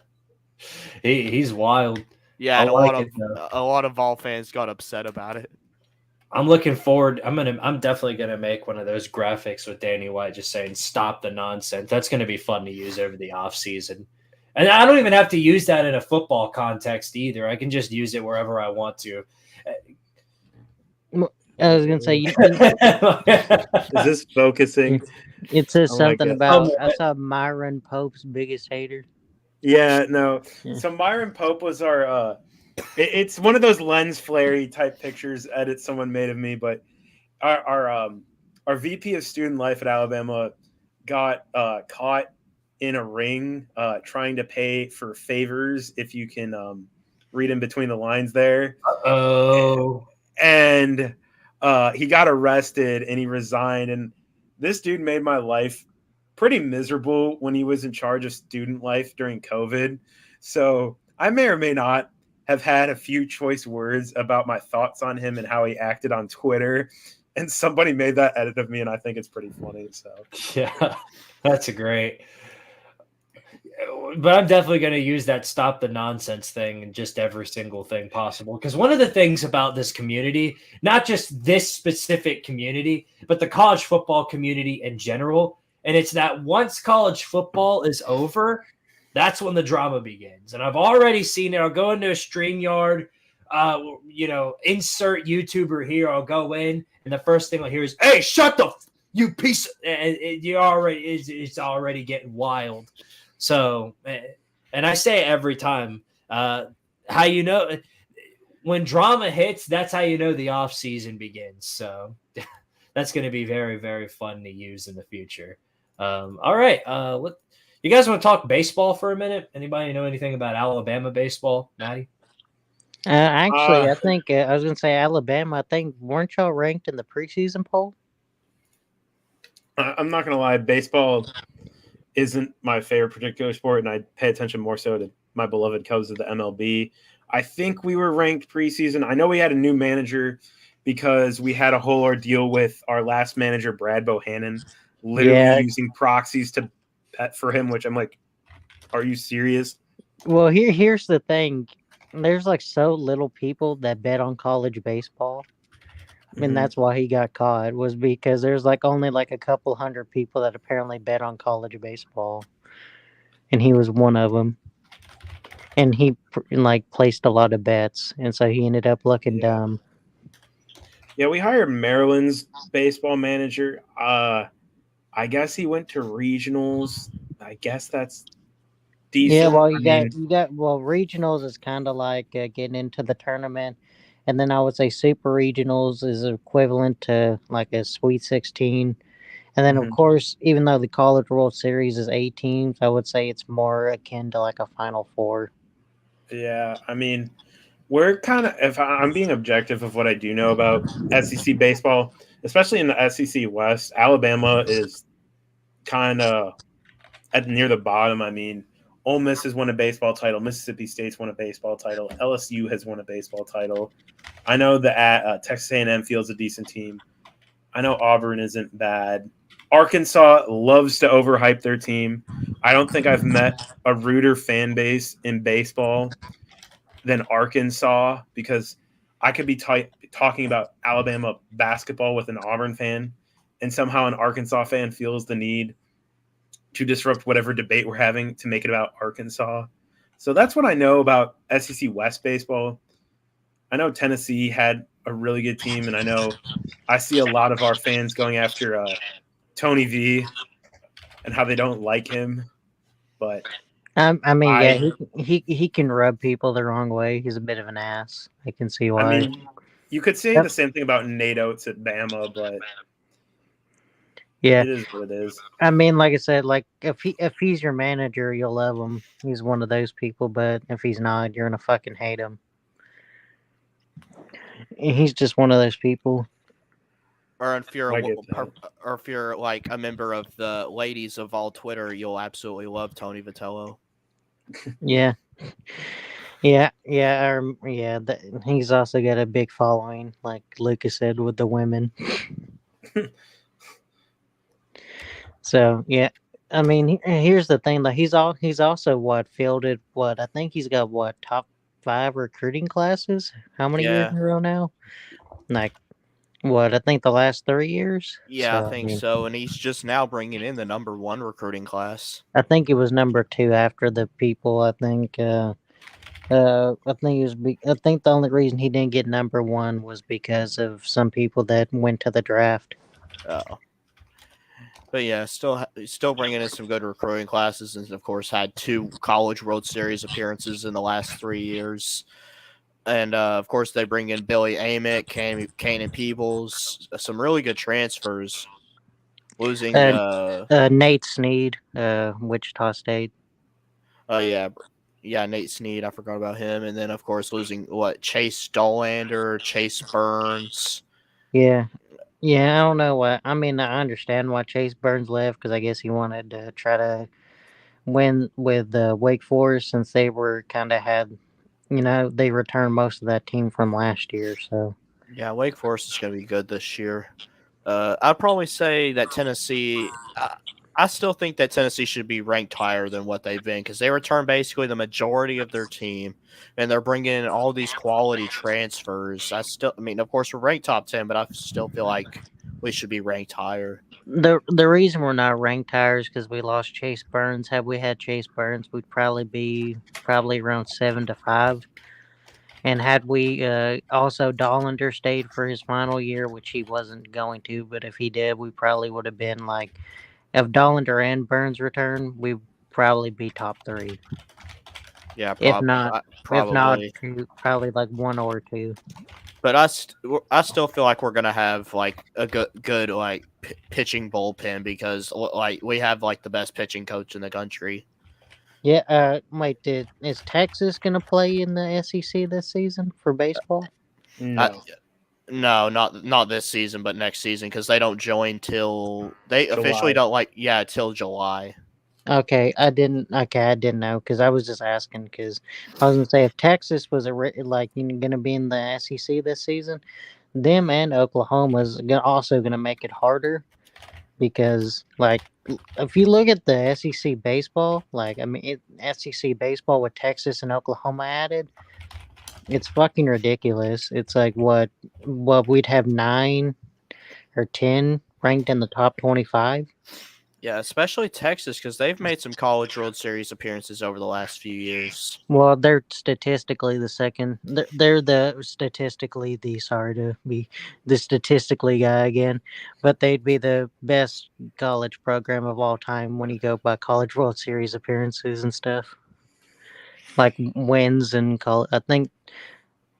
he's wild. Yeah, and a lot of Vol fans got upset about it. I'm looking forward. I'm definitely gonna make one of those graphics with Danny White just saying "Stop the nonsense." That's gonna be fun to use over the off season, and I don't even have to use that in a football context either. I can just use it wherever I want to. I was gonna say, Is this focusing? It says something about. I saw Myron Pope's biggest hater. Yeah, no. So Myron Pope was our. It's one of those lens flary type pictures edits someone made of me, but our VP of student life at Alabama got caught in a ring trying to pay for favors. If you can read in between the lines there. Oh, and he got arrested and he resigned. And this dude made my life pretty miserable when he was in charge of student life during COVID. So I may or may not have had a few choice words about my thoughts on him and how he acted on Twitter. And somebody made that edit of me, and I think it's pretty funny. So yeah, that's great. But I'm definitely going to use that "stop the nonsense" thing in just every single thing possible. Because one of the things about this community, not just this specific community, but the college football community in general, and it's that once college football is over, that's when the drama begins. And I've already seen it. I'll go into a StreamYard, insert YouTuber here. I'll go in, and the first thing I'll hear is, "Hey, shut the you piece!" And it's already getting wild. So, and I say every time, how you know when drama hits, that's how you know the off season begins. So that's going to be very, very fun to use in the future. All right. You guys want to talk baseball for a minute? Anybody know anything about Alabama baseball, Maddie? Actually, Uh, I think I was going to say Alabama. I think weren't y'all ranked in the preseason poll? I'm not gonna lie, baseball isn't my favorite particular sport, and I pay attention more so to my beloved Cubs of the MLB. I think we were ranked preseason. I know we had a new manager because we had a whole ordeal with our last manager, Brad Bohannon, literally Yeah. using proxies to bet for him, which I'm like, are you serious? Well, here's the thing. There's like so little people that bet on college baseball. And Mhm. that's why he got caught was because there's like only like a couple hundred people that apparently bet on college baseball, and he was one of them. And he like placed a lot of bets, and so he ended up looking Yeah. dumb. Yeah, we hired Maryland's baseball manager. I guess he went to regionals. I guess that's Yeah, decent. well, I mean, well, regionals is kind of like getting into the tournament, and then I would say super regionals is equivalent to like a Sweet 16. And then, of mhm. course, even though the College World Series is 8 teams, I would say it's more akin to like a Final Four. Yeah, I mean, we're kind of, if I'm being objective of what I do know about SEC baseball, especially in the SEC West, Alabama is kind of at near the bottom. I mean, Ole Miss has won a baseball title. Mississippi State's won a baseball title. LSU has won a baseball title. I know that Texas A&M field's a decent team. I know Auburn isn't bad. Arkansas loves to overhype their team. I don't think I've met a ruder fan base in baseball than Arkansas because I could be talking about Alabama basketball with an Auburn fan, and somehow an Arkansas fan feels the need to disrupt whatever debate we're having to make it about Arkansas. So that's what I know about SEC West baseball. I know Tennessee had a really good team, and I see a lot of our fans going after Tony V and how they don't like him. But I mean, yeah, I, he can rub people the wrong way. He's a bit of an ass. I can see I why. mean, you could say Yep. the same thing about Nate Oates at Bama, but Yeah, it is what it is. I mean, like I said, like if he's your manager, you'll love him. He's one of those people. But if he's not, you're gonna fucking hate him. He's just one of those people. Or if you're I get that. or if you're like a member of the ladies of all Twitter, you'll absolutely love Tony Vitello. Yeah, yeah. He's also got a big following, like Lucas said, with the women. So yeah, I mean, here's the thing: like he's also what fielded what I think he's got what top 5 recruiting classes. How many years Yeah. in a row now? Like what I think the last 3 years. Yeah, I So I think mean, so. And he's just now bringing in the #1 recruiting class. I think it was number 2 after the people. I think. I think it was. I think the only reason he didn't get number 1 was because of some people that went to the draft. Oh. But yeah, still bringing in some good recruiting classes, and of course had 2 College World Series appearances in the last 3 years. And of course, they bring in Billy Amick, Kane and Peebles, some really good transfers. Losing, Nate Snead, Wichita State. oh yeah, Nate Snead. I forgot about him. And then of course losing Chase Dollander, Chase Burns. Yeah, yeah. I don't know what. I mean, I understand why Chase Burns left because I guess he wanted to try to win with Wake Forest since they were kind of had, they returned most of that team from last year. So Yeah, Wake Forest is going to be good this year. I'd probably say that Tennessee. I still think that Tennessee should be ranked higher than what they've been because they return basically the majority of their team, and they're bringing in all these quality transfers. I mean, of course, we're ranked top 10, but I still feel like we should be ranked higher. the reason we're not ranked higher is because we lost Chase Burns. Had we had Chase Burns, we'd probably be around 7-5. And had we also Dollander stayed for his final year, which he wasn't going to, but if he did, we probably would have been like, if Dollander and Burns return, we'd probably be top 3. Yeah, If not, probably. probably like 1 or 2. But I still feel like we're gonna have like a good pitching bullpen because like we have like the best pitching coach in the country. Yeah. Wait. Is Texas gonna play in the SEC this season for baseball? No. No, not this season, but next season because they don't join till they officially July. don't till July. Okay, I didn't. Okay, I didn't know because I was just asking because I was gonna say if Texas was gonna be in the SEC this season, them and Oklahoma's also gonna make it harder because if you look at the SEC baseball, SEC baseball with Texas and Oklahoma added, it's fucking ridiculous. It's like what we'd have 9 or 10 ranked in the top 25. Yeah, especially Texas because they've made some College World Series appearances over the last few years. Well, they're statistically the second. They're the statistically the sorry to be the statistically guy again, but they'd be the best college program of all time when you go by College World Series appearances and stuff, like wins and I think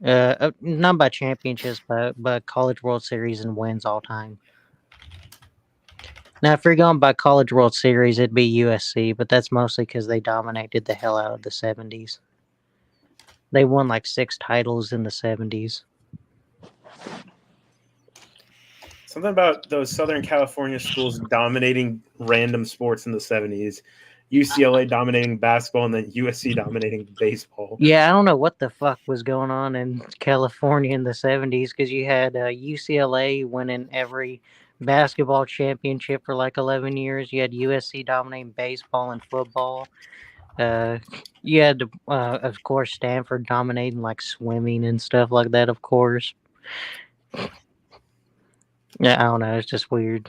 not by championships, but College World Series and wins all time. Now, if you're going by College World Series, it'd be USC, but that's mostly because they dominated the hell out of the 70s. They won like 6 titles in the 70s. Something about those Southern California schools dominating random sports in the 70s. UCLA dominating basketball and then USC dominating baseball. Yeah, I don't know what the fuck was going on in California in the 70s because you had UCLA winning every basketball championship for like 11 years. You had USC dominating baseball and football. You had, of course, Stanford dominating like swimming and stuff like that, of course. Yeah, I don't know. It's just weird.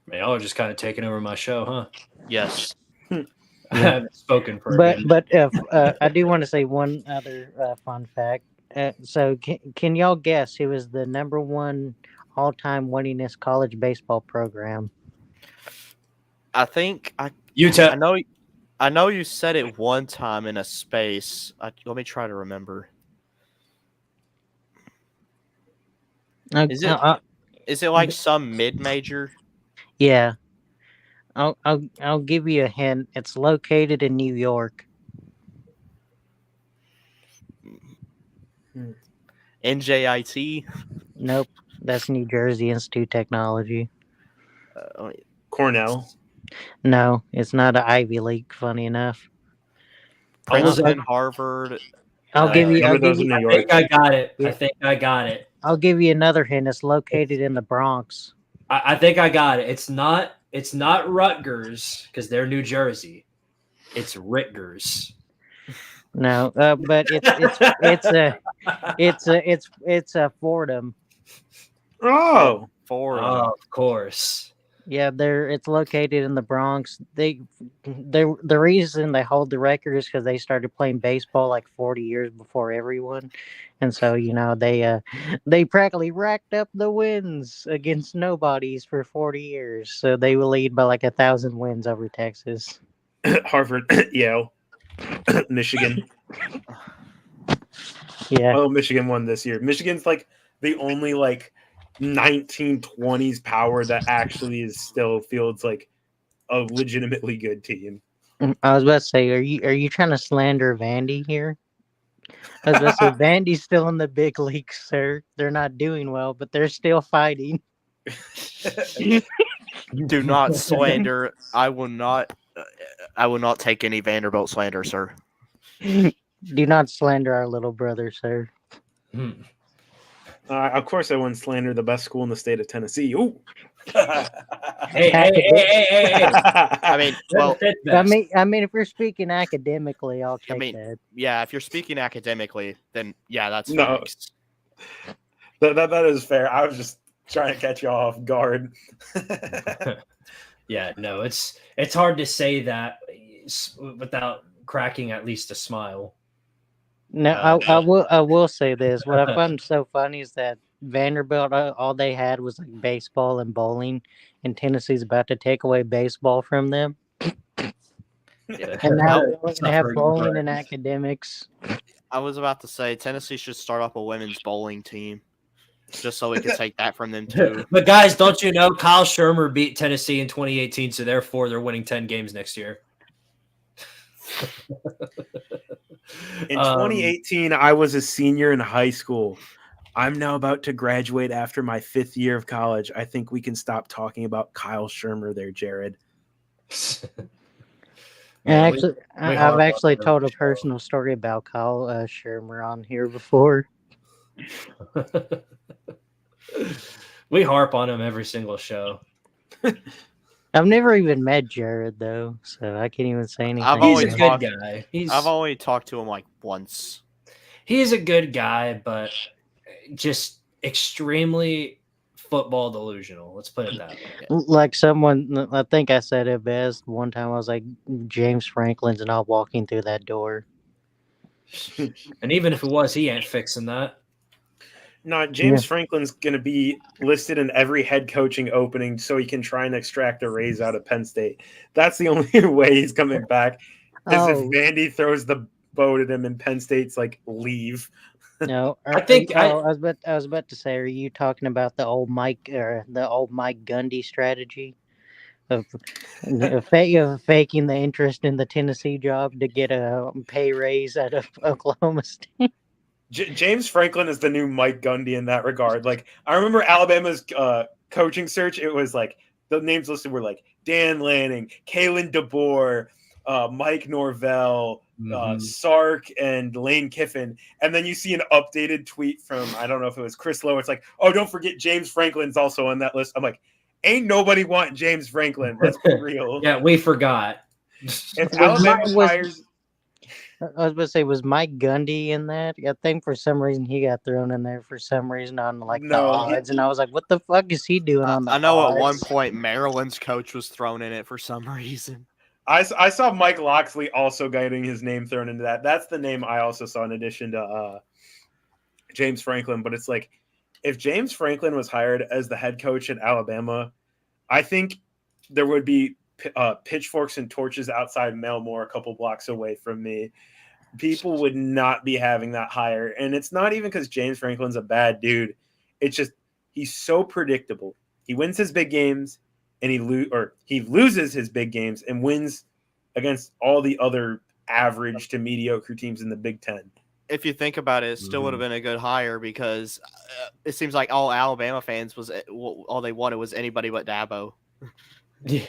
Man, y'all are just kind of taking over my show, huh? Yes. I haven't spoken for But a minute. I do want to say one other fun fact. So can y'all guess who is the number 1 all-time winningest college baseball program? I think Utah. I know you said it one time in a space. Let me try to remember. Is it like some mid-major? Yeah. I'll give you a hint. It's located in New York. NJIT? Nope. That's New Jersey Institute of Technology. Cornell. No, it's not an Ivy League, funny enough. Princeton, Harvard. I'll give you. I think I got it. I think I got it. I'll give you another hint. It's located in the Bronx. I think I got it. It's not Rutgers because they're New Jersey. It's Rutgers. No, but it's a Fordham. Oh, Fordham. Oh, of course. Yeah, it's located in the Bronx. The reason they hold the record is because they started playing baseball like 40 years before everyone, and so they practically racked up the wins against nobodies for 40 years. So they will lead by like 1,000 wins over Texas. Harvard, Yale, Michigan. Yeah. Oh, Michigan won this year. Michigan's like the only like 1920s power that actually still feels like a legitimately good team. I was about to say, are you trying to slander Vandy here? I was about to say, Vandy's still in the big leagues, sir. They're not doing well, but they're still fighting. Do not slander. I will not take any Vanderbilt slander, sir. Do not slander our little brother, sir. Of course, I wouldn't slander the best school in the state of Tennessee. Ooh. Hey. I mean, well, I mean, if you're speaking academically, I'll take that. Yeah, if you're speaking academically, then yeah, that's no. That is fair. I was just trying to catch you off guard. Yeah, no, it's hard to say that without cracking at least a smile. No, I will say this. What I find so funny is that Vanderbilt, all they had was like baseball and bowling, and Tennessee's about to take away baseball from them. Yeah, and now they have bowling and academics. I was about to say Tennessee should start up a women's bowling team, just so we can take that from them too. But guys, don't you know Kyle Shermer beat Tennessee in 2018, so therefore they're winning 10 games next year. In 2018, I was a senior in high school. I'm now about to graduate after my 5th year of college. I think we can stop talking about Kyle Shermer there, Jared. Yeah, I've actually told a show. personal story about Kyle Shermer on here before. We harp on him every single show. I've never even met Jared though, so I can't even say anything. He's a always good guy. I've only talked to him like once. He's a good guy, but just extremely football delusional. Let's put it that way. Like someone, I think I said it best one time. I was like, James Franklin's not walking through that door. And even if it was, he ain't fixing that. No, James Franklin's going to be listed in every head coaching opening so he can try and extract a raise out of Penn State. That's the only way he's coming back. Is if Vandy throws the boat at him and Penn State's like, leave. No, I think I was about to say, are you talking about the old Mike Gundy strategy of faking the interest in the Tennessee job to get a pay raise out of Oklahoma State? James Franklin is the new Mike Gundy in that regard. Like, I remember Alabama's coaching search. It was like the names listed were like Dan Lanning, Kalen DeBoer, Mike Norvell, Sark, and Lane Kiffin. And then you see an updated tweet from, I don't know if it was Chris Lowe. It's like, oh, don't forget James Franklin's also on that list. I'm like, ain't nobody want James Franklin. Let's be real. Yeah, we forgot. If Alabama hires... I was about to say, was Mike Gundy in that? I think for some reason he got thrown in there for some reason on the odds, and I was like, "What the fuck is he doing on the?" I know odds? at one point Maryland's coach was thrown in it for some reason. I saw Mike Loxley also getting his name thrown into that. That's the name I also saw in addition to James Franklin. But it's like, if James Franklin was hired as the head coach at Alabama, I think there would be pitchforks and torches outside Melmore a couple blocks away from me. People would not be having that hire. And it's not even because James Franklin's a bad dude. It's just he's so predictable. He wins his big games and he loses his big games and wins against all the other average to mediocre teams in the Big Ten. If you think about it, it still would have been a good hire because it seems like all Alabama fans all they wanted was anybody but Dabo. Yeah.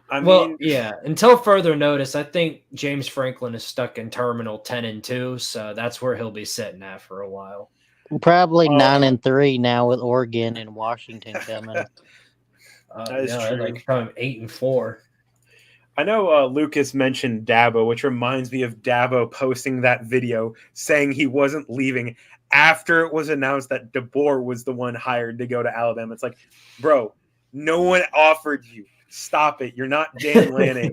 Until further notice, I think James Franklin is stuck in Terminal 10 and 2, so that's where he'll be sitting at for a while. Probably 9-3 now with Oregon and Washington coming. That is true. Like 8-4. I know Lucas mentioned Dabo, which reminds me of Dabo posting that video saying he wasn't leaving after it was announced that DeBoer was the one hired to go to Alabama. It's like, bro, no one offered you. Stop it. You're not Dan Lanning.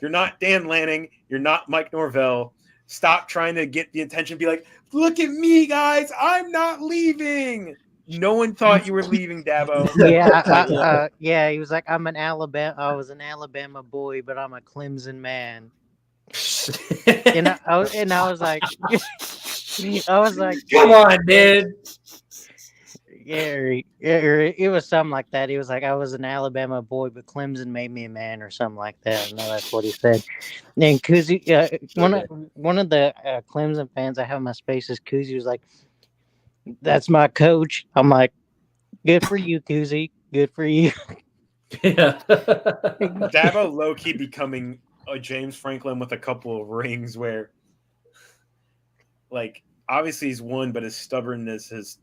You're not Dan Lanning. You're not Mike Norvell. Stop trying to get the attention. Be like, look at me, guys. I'm not leaving. No one thought you were leaving, Dabo. Yeah, he was like, I was an Alabama boy, but I'm a Clemson man. and I was like, come on, dude. Yeah, it was something like that. He was like, I was an Alabama boy, but Clemson made me a man, or something like that. No, that's what he said. And Kuzi, one of the Clemson fans I have in my spaces, Kuzi was like, "That's my coach." I'm like, "Good for you, Kuzi. Good for you." Yeah. Dabo low-key becoming a James Franklin with a couple of rings where, like, obviously he's won, but his stubbornness has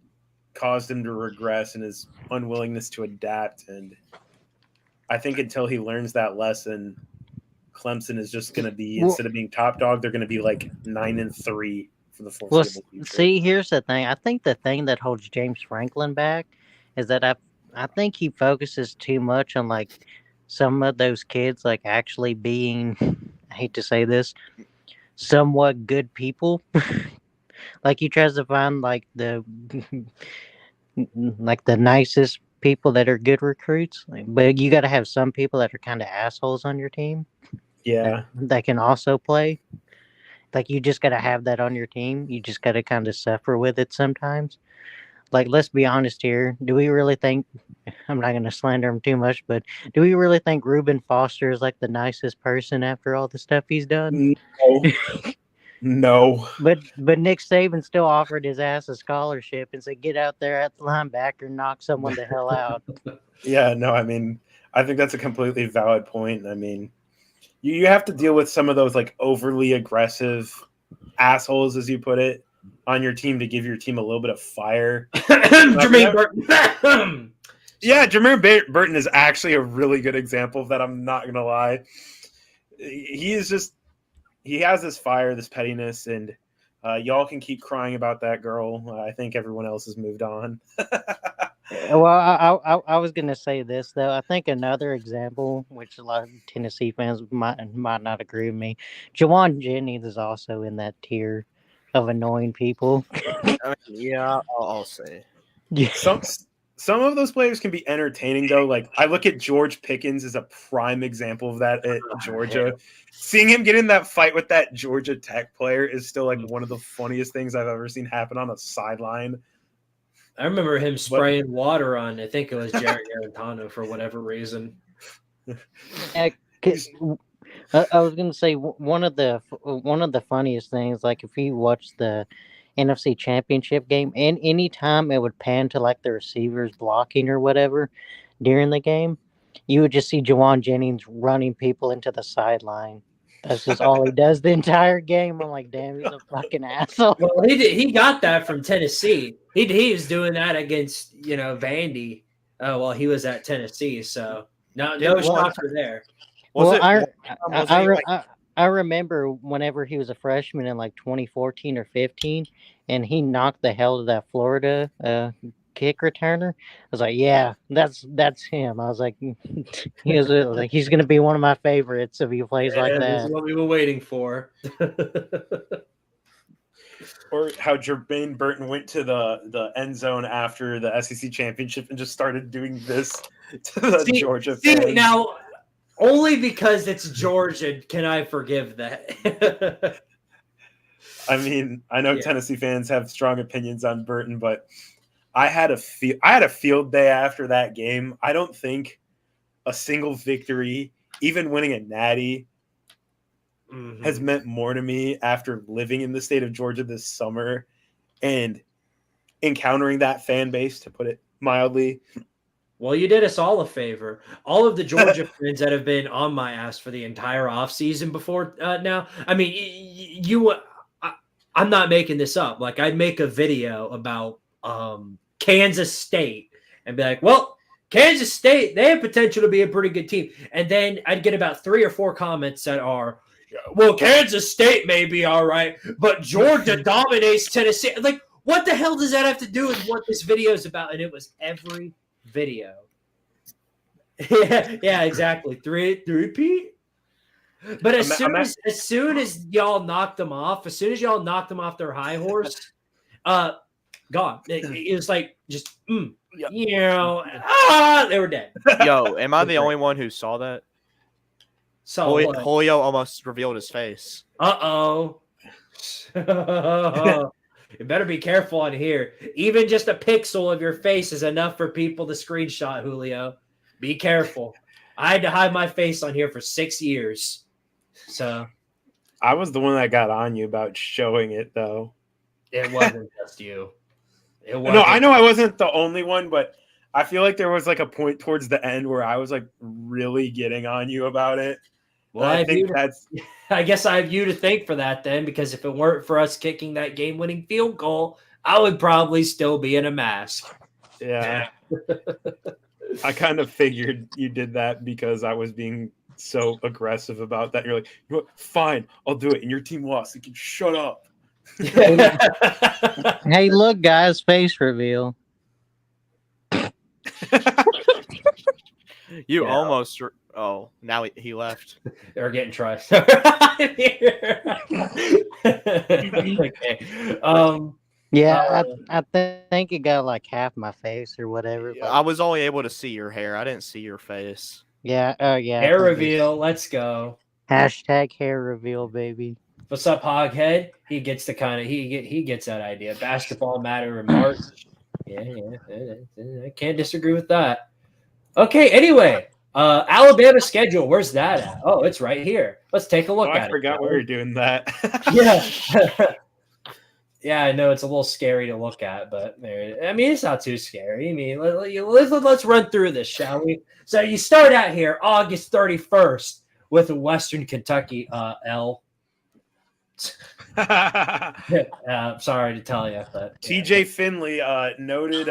caused him to regress and his unwillingness to adapt. And I think until he learns that lesson, Clemson is just going to be, instead of being top dog, they're going to be like 9-3 for the foreseeable future. See, here's the thing. I think the thing that holds James Franklin back is that I think he focuses too much on like some of those kids like actually being, I hate to say this, somewhat good people. Like he tries to find like the nicest people that are good recruits, but you got to have some people that are kind of assholes on your team. Yeah, that can also play. Like you just got to have that on your team. You just got to kind of suffer with it sometimes. Like, let's be honest here. Do we really think, I'm not going to slander him too much, but do we really think Reuben Foster is like the nicest person after all the stuff he's done? No. No. But Nick Saban still offered his ass a scholarship and said, "Get out there at the linebacker and knock someone the hell out." Yeah, no, I mean, I think that's a completely valid point. I mean, you have to deal with some of those like overly aggressive assholes, as you put it, on your team to give your team a little bit of fire. Jermaine Burton. Yeah, Jermaine Burton is actually a really good example of that. I'm not gonna lie. He has this fire, this pettiness, and y'all can keep crying about that girl. I think everyone else has moved on. Well, I was gonna say this though. I think another example, which a lot of Tennessee fans might not agree with me, Jawan Jennings is also in that tier of annoying people. I mean, yeah, I'll say. Yeah. Some of those players can be entertaining though. Like I look at George Pickens as a prime example of that at Georgia. Seeing him get in that fight with that Georgia Tech player is still like one of the funniest things I've ever seen happen on a sideline. I remember him spraying water on, I think it was Jared Garantano for whatever reason. I was gonna say one of the funniest things, like if you watch the NFC Championship game, and anytime it would pan to like the receivers blocking or whatever during the game, you would just see Jawan Jennings running people into the sideline. That's just all he does the entire game. I'm like, damn, he's a fucking asshole. Well, he got that from Tennessee. He was doing that against Vandy while he was at Tennessee. So no shocker there. I remember whenever he was a freshman in like 2014 or 15, and he knocked the hell out of that Florida kick returner. I was like, yeah, that's him. I was like, he's going to be one of my favorites if he plays like that. This is what we were waiting for. Or how Jermaine Burton went to the end zone after the SEC championship and just started doing this to the Georgia fans. Now, only because it's Georgia can I forgive that. I mean, I know Tennessee fans have strong opinions on Burton, but I had a field day after that game. I don't think a single victory, even winning a natty, has meant more to me after living in the state of Georgia this summer and encountering that fan base, to put it mildly. Well, you did us all a favor. All of the Georgia fans that have been on my ass for the entire offseason before now. I mean, I'm not making this up. Like, I'd make a video about Kansas State and be like, well, Kansas State, they have potential to be a pretty good team. And then I'd get about 3 or 4 comments that are, well, Kansas State may be all right, but Georgia dominates Tennessee. Like, what the hell does that have to do with what this video is about? And it was every video. Yeah, exactly. Three-peat. But as soon as y'all knocked them off their high horse, gone. It was like just they were dead. Yo, am I the only one who saw that? So Julio almost revealed his face. You better be careful on here. Even just a pixel of your face is enough for people to screenshot, Julio. Be careful. I had to hide my face on here for 6 years. So I was the one that got on you about showing it, though. It wasn't just you. No, I know I wasn't the only one, but I feel like there was like a point towards the end where I was like really getting on you about it. Well, I guess I have you to thank for that then, because if it weren't for us kicking that game-winning field goal, I would probably still be in a mask. Yeah. I kind of figured you did that because I was being so aggressive about that. You're like, you know what? Fine, I'll do it. And your team lost. You can shut up. Hey, look, guys, face reveal. You almost. Oh, now he left. They're getting trust. Okay. Yeah, I think it got like half my face or whatever. But... I was only able to see your hair. I didn't see your face. Yeah. Oh, yeah. Hair reveal. Let's go. Hashtag hair reveal, baby. What's up, Hoghead? He gets the kind of he gets that idea. Basketball matter in March. Yeah. I can't disagree with that. Okay. Anyway, Alabama schedule. Where's that at? Oh, it's right here. Let's take a look at I forgot it. we were doing that. Yeah. Yeah, I know it's a little scary to look at, but I mean, it's not too scary. I mean, let's run through this, shall we? So you start out here August 31st with a Western Kentucky L. Sorry to tell you, but TJ Finley, noted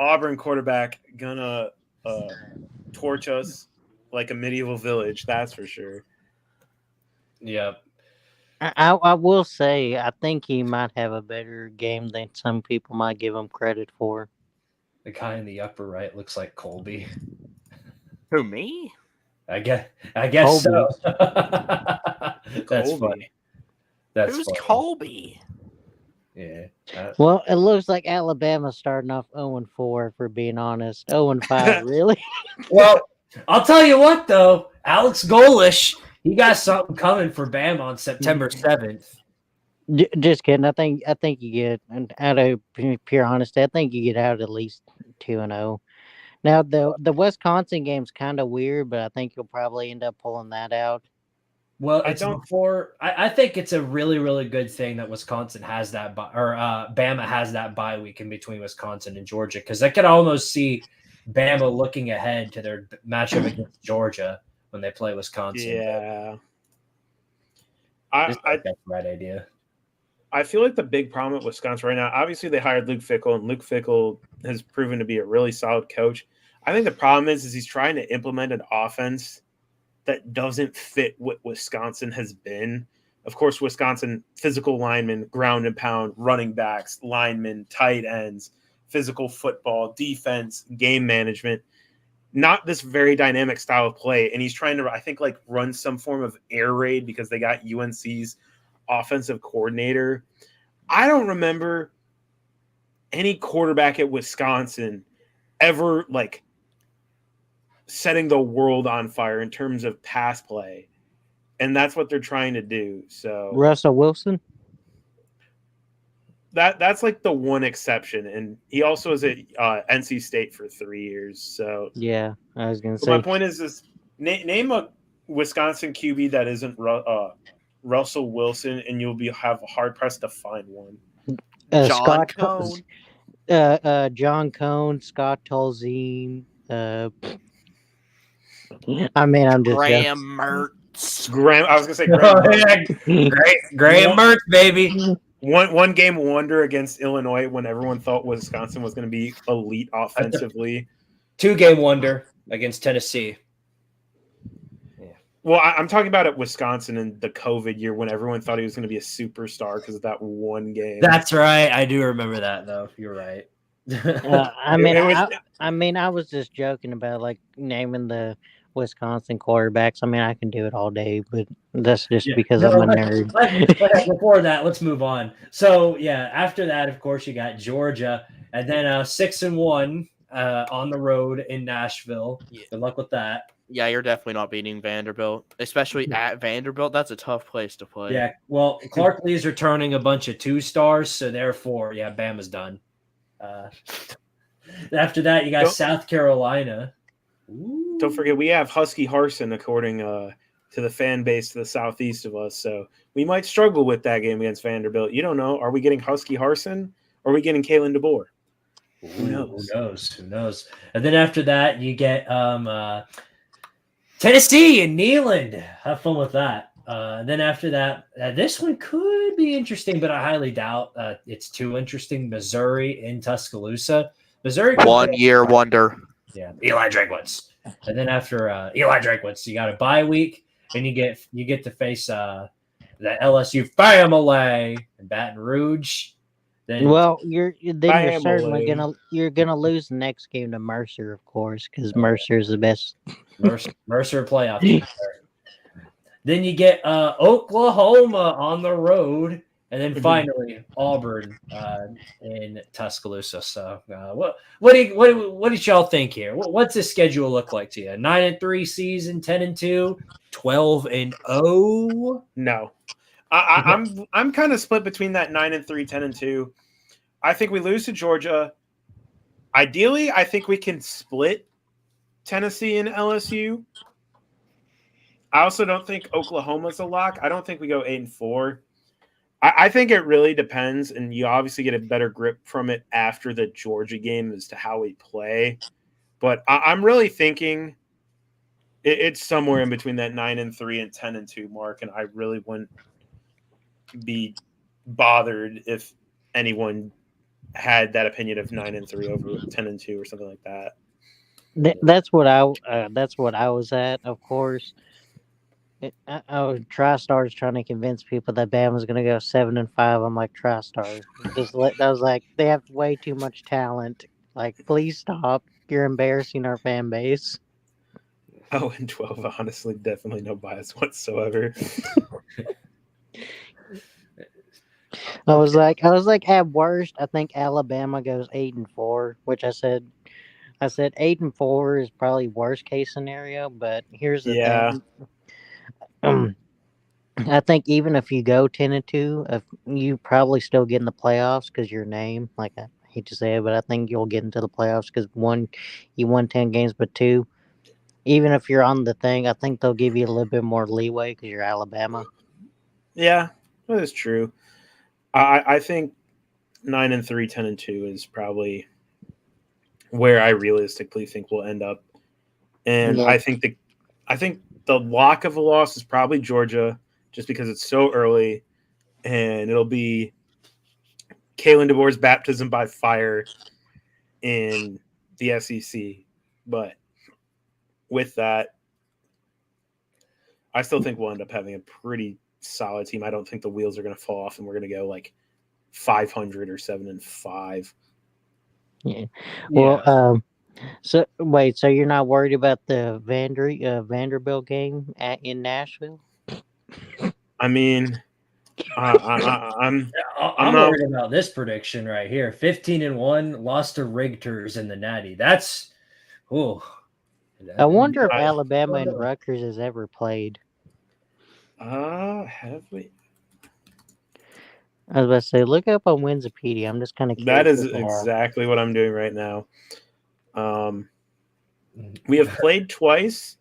Auburn quarterback, gonna torch us like a medieval village. That's for sure. Yep. I will say, I think he might have a better game than some people might give him credit for. The guy in the upper right looks like Colby. Who, me? I guess Colby. so. That's Colby. funny. That's Who's funny. Colby? Yeah. Well, it looks like Alabama's starting off 0-4, for being honest. 0-5, really? Well, I'll tell you what, though. Alex Golish, he got something coming for Bama on September 7th. Just kidding. I think you get, and out of pure honesty, I think you get out at least 2-0. Now the Wisconsin game's kind of weird, but I think you'll probably end up pulling that out. Well, I think it's a really, really good thing that Wisconsin has that, Bama has that bye week in between Wisconsin and Georgia, because I could almost see Bama looking ahead to their matchup against Georgia when they play Wisconsin. Yeah, that's the right idea. I feel like the big problem with Wisconsin right now, obviously they hired Luke Fickell, and Luke Fickell has proven to be a really solid coach. I think the problem is he's trying to implement an offense that doesn't fit what Wisconsin has been. Of course, Wisconsin, physical linemen, ground and pound, running backs, linemen, tight ends, physical football, defense, game management, not this very dynamic style of play. And he's trying to, I think, like run some form of air raid because they got UNC's offensive coordinator. I don't remember any quarterback at Wisconsin ever like setting the world on fire in terms of pass play, and that's what they're trying to do. So Russell Wilson, that's like the one exception, and he also was at NC State for 3 years. So yeah, I was gonna say. My point is name a Wisconsin QB that isn't Russell Wilson, and you'll have hard pressed to find one. John Cone. John Cone, Scott Tolzien. I mean, I'm just Graham Mertz. I was gonna say Graham. Graham Mertz, baby. One game wonder against Illinois when everyone thought Wisconsin was going to be elite offensively. 2-game wonder against Tennessee. Yeah. Well, I'm talking about at Wisconsin in the COVID year when everyone thought he was going to be a superstar because of that one game. That's right. I do remember that, though. You're right. I was just joking about like naming the Wisconsin quarterbacks. I mean, I can do it all day, but that's just because I'm a nerd. Before that, let's move on. So yeah, after that, of course, you got Georgia, and then 6-1 on the road in Nashville. Yeah. Good luck with that. Yeah, you're definitely not beating Vanderbilt, especially at Vanderbilt. That's a tough place to play. Yeah, well, Clark Lee's returning a bunch of 2-stars, so therefore, yeah, Bama's done. After that, you got South Carolina. Ooh. Don't forget, we have Husky Harsin, according to the fan base to the southeast of us. So we might struggle with that game against Vanderbilt. You don't know. Are we getting Husky Harsin or are we getting Kalen DeBoer? Who knows? Who knows? And then after that, you get Tennessee and Neyland. Have fun with that. Then after that, this one could be interesting, but I highly doubt it's too interesting. Missouri in Tuscaloosa. Missouri. 1 year wonder. Yeah, Eli Drakewitz. And then after Eli Drakewitz, you got a bye week, and you get to face the LSU family in Baton Rouge. Then, you're certainly gonna lose the next game to Mercer, of course, because Mercer's the best. Mercer playoff team. Then you get Oklahoma on the road, and then finally Auburn in Tuscaloosa. So, what did y'all think here? What's the schedule look like to you? 9-3 season, 10-2, 12-0. No, I'm kind of split between that 9-3, 10-2. I think we lose to Georgia. Ideally, I think we can split Tennessee and LSU. I also don't think Oklahoma's a lock. I don't think we go 8-4. I think it really depends, and you obviously get a better grip from it after the Georgia game as to how we play. But I'm really thinking it's somewhere in between that 9-3 and 10-2 mark, and I really wouldn't be bothered if anyone had that opinion of 9-3 over 10-2 or something like that. That's what I was at. Of course, I was TriStar's trying to convince people that Bama's going to go 7-5. I'm like, TriStar, I was like, they have way too much talent. Like, please stop. You're embarrassing our fan base. 0-12, honestly, definitely no bias whatsoever. I was like, at worst, I think Alabama goes 8-4, which I said 8-4 is probably worst case scenario. But here's the thing. I think even if you go 10-2, you probably still get in the playoffs because your name. Like, I hate to say it, but I think you'll get into the playoffs because one, you won 10 games, but two, even if you're on the thing, I think they'll give you a little bit more leeway because you're Alabama. Yeah, that is true. I think 9-3, 10-2 is probably where I realistically think we'll end up. And Yeah. I think the lock of a loss is probably Georgia, just because it's so early, and it'll be Kalen DeBoer's baptism by fire in the SEC. But with that, I still think we'll end up having a pretty solid team. I don't think the wheels are going to fall off and we're going to go like 500 or 7-5. Yeah. Well, so wait, so you're not worried about the Vanderbilt game in Nashville? I mean, I'm I'm not worried about this prediction right here. 15-1, lost to Rigters in the Natty. That's I wonder if Alabama and Rutgers has ever played. Have we? I was about to say, look up on Wikipedia. I'm just kind of curious. That is exactly what I'm doing right now. We have played twice,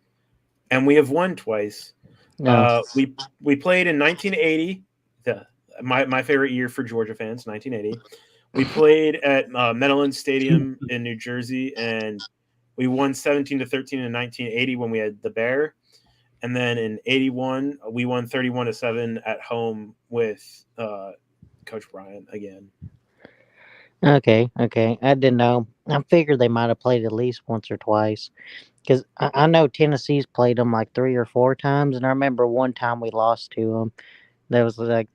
and we have won twice. No. We played in 1980, my favorite year for Georgia fans, 1980. We played at Meadowlands Stadium in New Jersey, and we won 17-13 in 1980 when we had the Bear. And then in 81, we won 31-7 at home with Coach Bryant again. Okay. I didn't know. I figured they might have played at least once or twice. Because I know Tennessee's played them like 3 or 4 times. And I remember one time we lost to them. That was like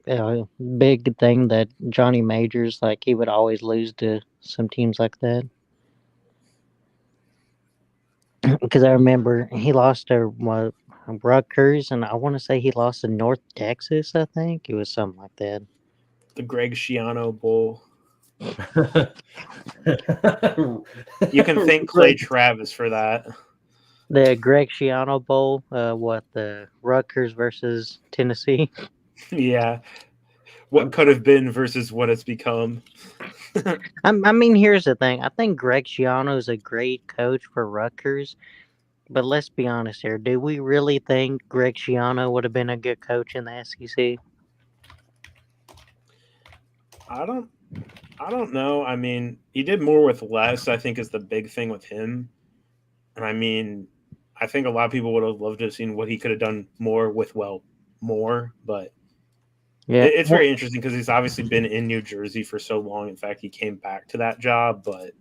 a big thing that Johnny Majors, like, he would always lose to some teams like that. Because I remember he lost to Rutgers, and I want to say he lost to North Texas, I think. It was something like that. The Greg Schiano Bowl. You can thank Clay Travis for that. The Greg Schiano Bowl, the Rutgers versus Tennessee? Yeah. What could have been versus what it's become. I mean, here's the thing. I think Greg Schiano is a great coach for Rutgers, but let's be honest here. Do we really think Greg Schiano would have been a good coach in the SEC? I don't know. I mean, he did more with less, I think, is the big thing with him. And I mean, I think a lot of people would have loved to have seen what he could have done more with, more. But yeah, it's very interesting because he's obviously been in New Jersey for so long. In fact, he came back to that job. But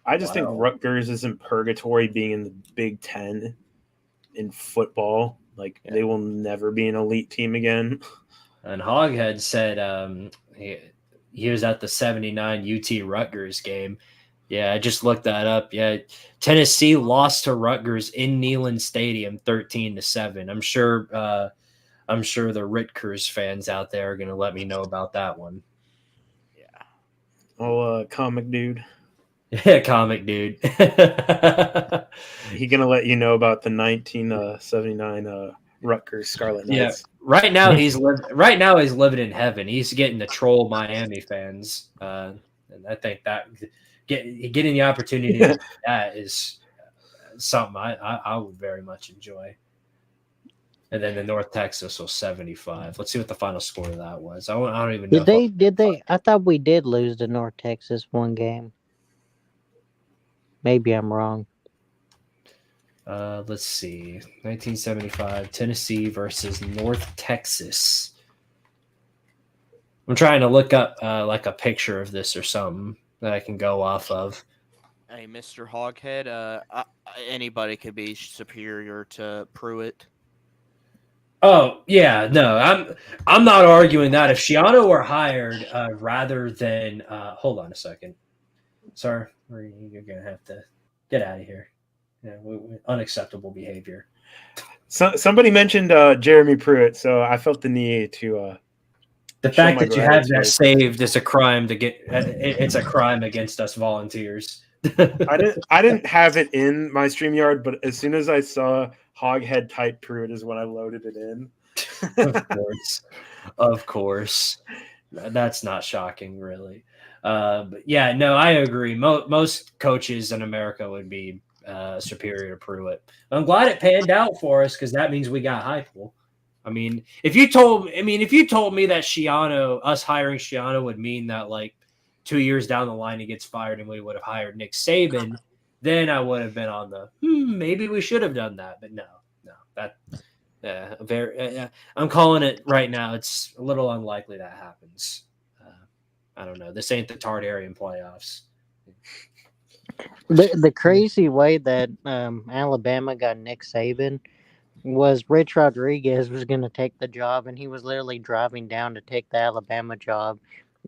I just think Rutgers is in purgatory being in the Big Ten in football. Like, they will never be an elite team again. And Hoghead said he was at the 79 UT Rutgers game. Yeah, I just looked that up. Yeah, Tennessee lost to Rutgers in Neyland Stadium 13-7. I'm sure the Rutgers fans out there are going to let me know about that one. Yeah. Oh, comic dude. Yeah, comic dude. He gonna let you know about the 1979 Rutgers Scarlet Knights. Yeah, right now he's living in heaven. He's getting to troll Miami fans, and I think that getting the opportunity to do that is something I would very much enjoy. And then the North Texas was 75. Let's see what the final score of that was. I don't even know. Did they? I thought we did lose to North Texas one game. Maybe I'm wrong. Let's see. 1975, Tennessee versus North Texas. I'm trying to look up like a picture of this or something that I can go off of. Hey, Mr. Hoghead, anybody could be superior to Pruitt. Oh yeah, no, I'm not arguing that. If Shiano were hired rather than hold on a second, sir, you're gonna have to get out of here. Yeah, unacceptable behavior. Somebody mentioned Jeremy Pruitt, so I felt the need to. The fact that you have that saved is a crime to get. It's a crime against us volunteers. I didn't have it in my StreamYard, but as soon as I saw Hoghead type Pruitt is when I loaded it in. Of course, that's not shocking, really. But yeah, no, I agree. Most coaches in America would be superior to Pruitt. I'm glad it panned out for us because that means we got Heupel. I mean, if you told me that us hiring Shiano would mean that like 2 years down the line he gets fired and we would have hired Nick Saban, then I would have been on the maybe we should have done that. But no, that I'm calling it right now. It's a little unlikely that happens. I don't know. This ain't the Tartarian playoffs. The crazy way that Alabama got Nick Saban was Rich Rodriguez was going to take the job, and he was literally driving down to take the Alabama job,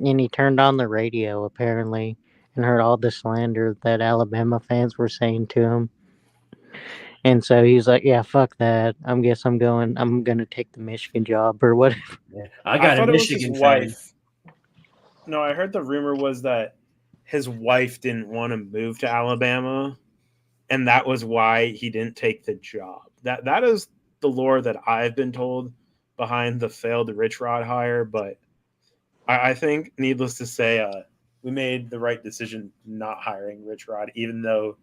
and he turned on the radio apparently and heard all the slander that Alabama fans were saying to him. And so he's like, "Yeah, fuck that. I'm going to take the Michigan job or whatever." Yeah. I got a Michigan wife. No, I heard the rumor was that his wife didn't want to move to Alabama, and that was why he didn't take the job. That is the lore that I've been told behind the failed Rich Rod hire. But I think, needless to say, we made the right decision not hiring Rich Rod, even though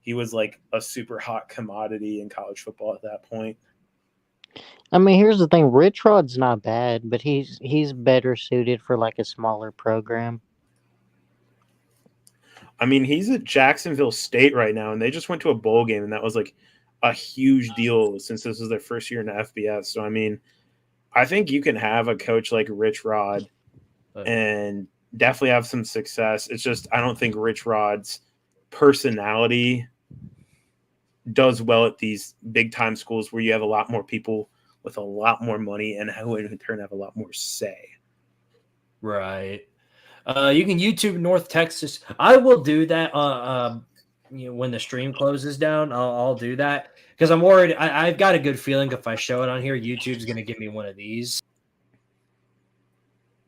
he was like a super hot commodity in college football at that point. I mean, here's the thing: Rich Rod's not bad, but he's better suited for like a smaller program. I mean, he's at Jacksonville State right now, and they just went to a bowl game, and that was like a huge deal since this was their first year in the FBS. So, I mean, I think you can have a coach like Rich Rod and definitely have some success. It's just I don't think Rich Rod's personality does well at these big-time schools where you have a lot more people with a lot more money and who in turn have a lot more say. Right. You can YouTube North Texas. I will do that. When the stream closes down, I'll do that because I'm worried. I've got a good feeling if I show it on here, YouTube's going to give me one of these.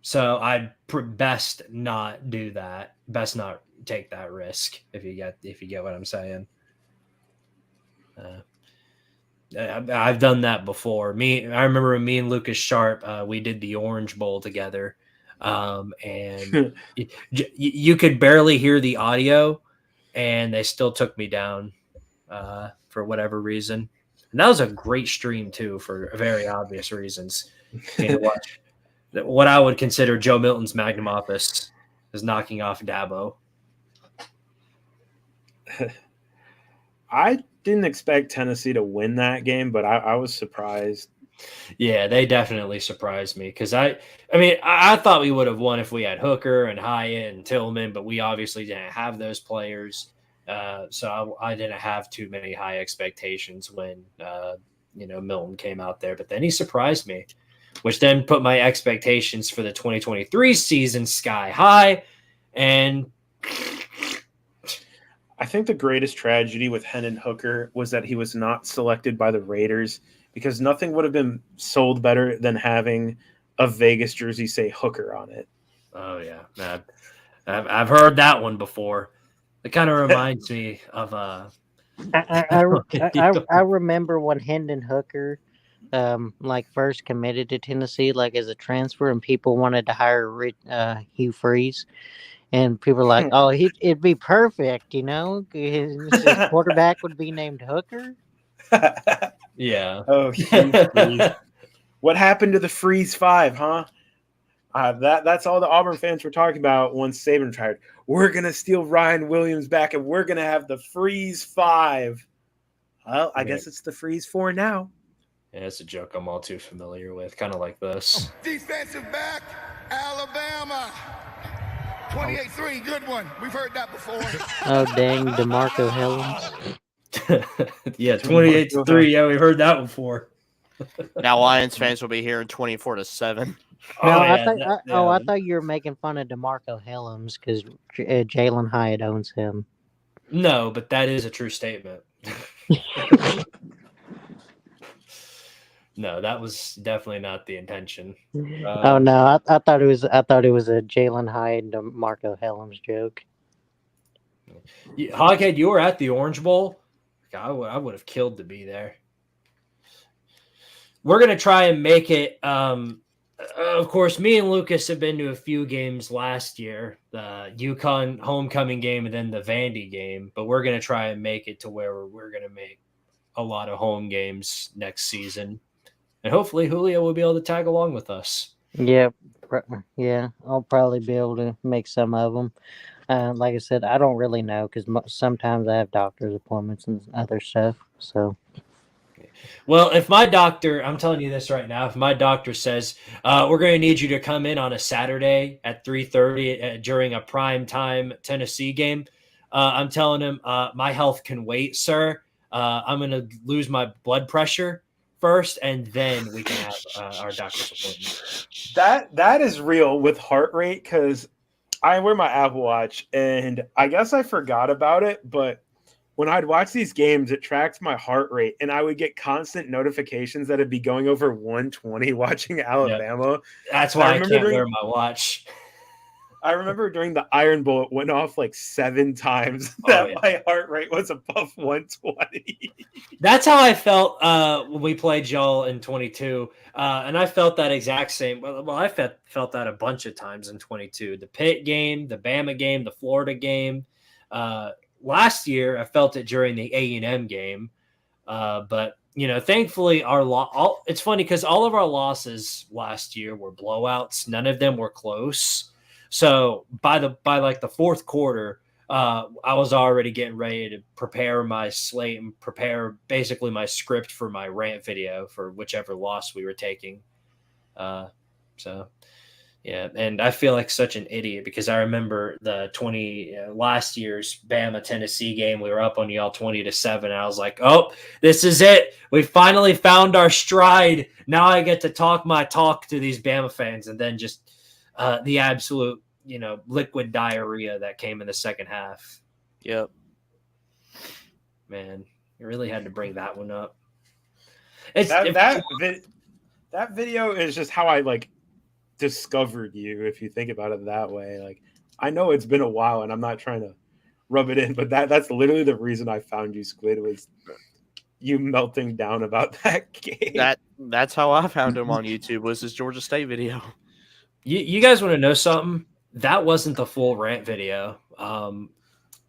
So I'd best not do that. Best not take that risk if you get what I'm saying. I've done that before. I remember me and Lucas Sharp. We did the Orange Bowl together. And you could barely hear the audio, and they still took me down for whatever reason. And that was a great stream too, for very obvious reasons. To watch what I would consider Joe Milton's magnum opus is knocking off Dabo. I didn't expect Tennessee to win that game, but I was surprised. Yeah, they definitely surprised me because I thought we would have won if we had Hooker and Hyatt and Tillman, but we obviously didn't have those players. So I didn't have too many high expectations when Milton came out there. But then he surprised me, which then put my expectations for the 2023 season sky high. And I think the greatest tragedy with Hendon Hooker was that he was not selected by the Raiders, because nothing would have been sold better than having a Vegas jersey say Hooker on it. Oh, yeah. I've heard that one before. It kind of reminds me of I remember when Hendon Hooker first committed to Tennessee as a transfer, and people wanted to hire Hugh Freeze. And people are like, "Oh, it'd be perfect, you know. His quarterback would be named Hooker." Yeah. Oh, Hugh Freeze. What happened to the Freeze 5, huh? That's all the Auburn fans were talking about once Saban retired. We're going to steal Ryan Williams back, and we're going to have the Freeze 5. Well, I guess it's the Freeze 4 now. Yeah, it's a joke I'm all too familiar with, kind of like this. Defensive back, Alabama. 28-3, good one. We've heard that before. Oh, dang, DeMarco Hellens. Yeah, 28-3. Yeah, we've heard that before. Now Lions fans will be hearing 24-7. No, Oh, I yeah, thought, I thought you were making fun of DeMarco Helms because Jalen Hyatt owns him. No, but that is a true statement. No, that was definitely not the intention. Oh no, I thought it was a Jalen Hyatt and DeMarco Helms joke. Hoghead, you were at the Orange Bowl. I would have killed to be there. We're gonna try and make it. Of course, me and Lucas have been to a few games last year, the UConn homecoming game and then the Vandy game. But we're gonna try and make it to where we're gonna make a lot of home games next season, and hopefully Julio will be able to tag along with us. Yeah, I'll probably be able to make some of them. Like I said, I don't really know because sometimes I have doctor's appointments and other stuff. So, well, if my doctor, I'm telling you this right now, if my doctor says we're going to need you to come in on a Saturday at 3:30 during a prime time Tennessee game, I'm telling him my health can wait, sir. I'm going to lose my blood pressure first, and then we can have our doctor's appointment. That is real with heart rate because I wear my Apple Watch, and I guess I forgot about it, but when I'd watch these games, it tracked my heart rate, and I would get constant notifications that it'd be going over 120 watching Alabama. Yep. That's why I can't wear my watch. I remember during the Iron Bowl, it went off like 7 times that my heart rate was above 120. That's how I felt when we played y'all in 22. And I felt that exact same. Well, I felt that a bunch of times in 22. The Pitt game, the Bama game, the Florida game. Last year, I felt it during the A&M game. But, thankfully, it's funny because all of our losses last year were blowouts. None of them were close. So by the fourth quarter, I was already getting ready to prepare my slate and prepare basically my script for my rant video for whichever loss we were taking. So yeah, and I feel like such an idiot because I remember the last year's Bama Tennessee game. We were up on y'all 20-7. And I was like, oh, this is it. We finally found our stride. Now I get to talk my talk to these Bama fans, and then just the absolute, liquid diarrhea that came in the second half. Yep. Man, you really had to bring that one up. That video is just how I discovered you, if you think about it that way. I know it's been a while, and I'm not trying to rub it in, but that's literally the reason I found you, Squid, was you melting down about that game. That's how I found him on YouTube, was his Georgia State video. You guys want to know something? That wasn't the full rant video.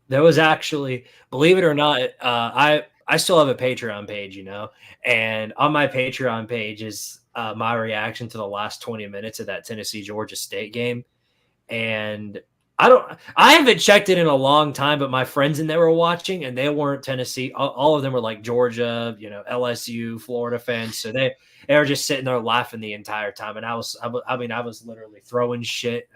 There was actually, believe it or not, I still have a Patreon page, and on my Patreon page is my reaction to the last 20 minutes of that Tennessee Georgia State game. And I haven't checked it in a long time, but my friends in there were watching, and they weren't Tennessee. All of them were like Georgia, LSU, Florida fans. So they were just sitting there laughing the entire time. And I was literally throwing shit.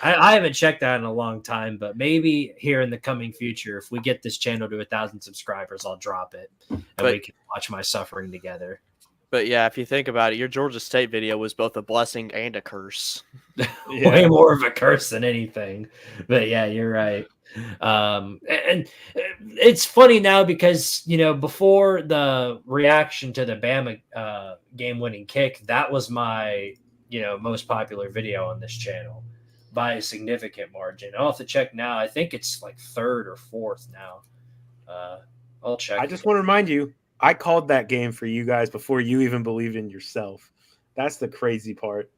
I haven't checked that in a long time, but maybe here in the coming future, if we get this channel to 1,000 subscribers, I'll drop it and we can watch my suffering together. But yeah, if you think about it, your Georgia State video was both a blessing and a curse. Way more of a curse than anything. But yeah, you're right. And it's funny now because, before the reaction to the Bama game-winning kick, that was my, most popular video on this channel by a significant margin. I'll have to check now. I think it's like 3rd or 4th now. I'll check. I just want to remind you, I called that game for you guys before you even believed in yourself. That's the crazy part.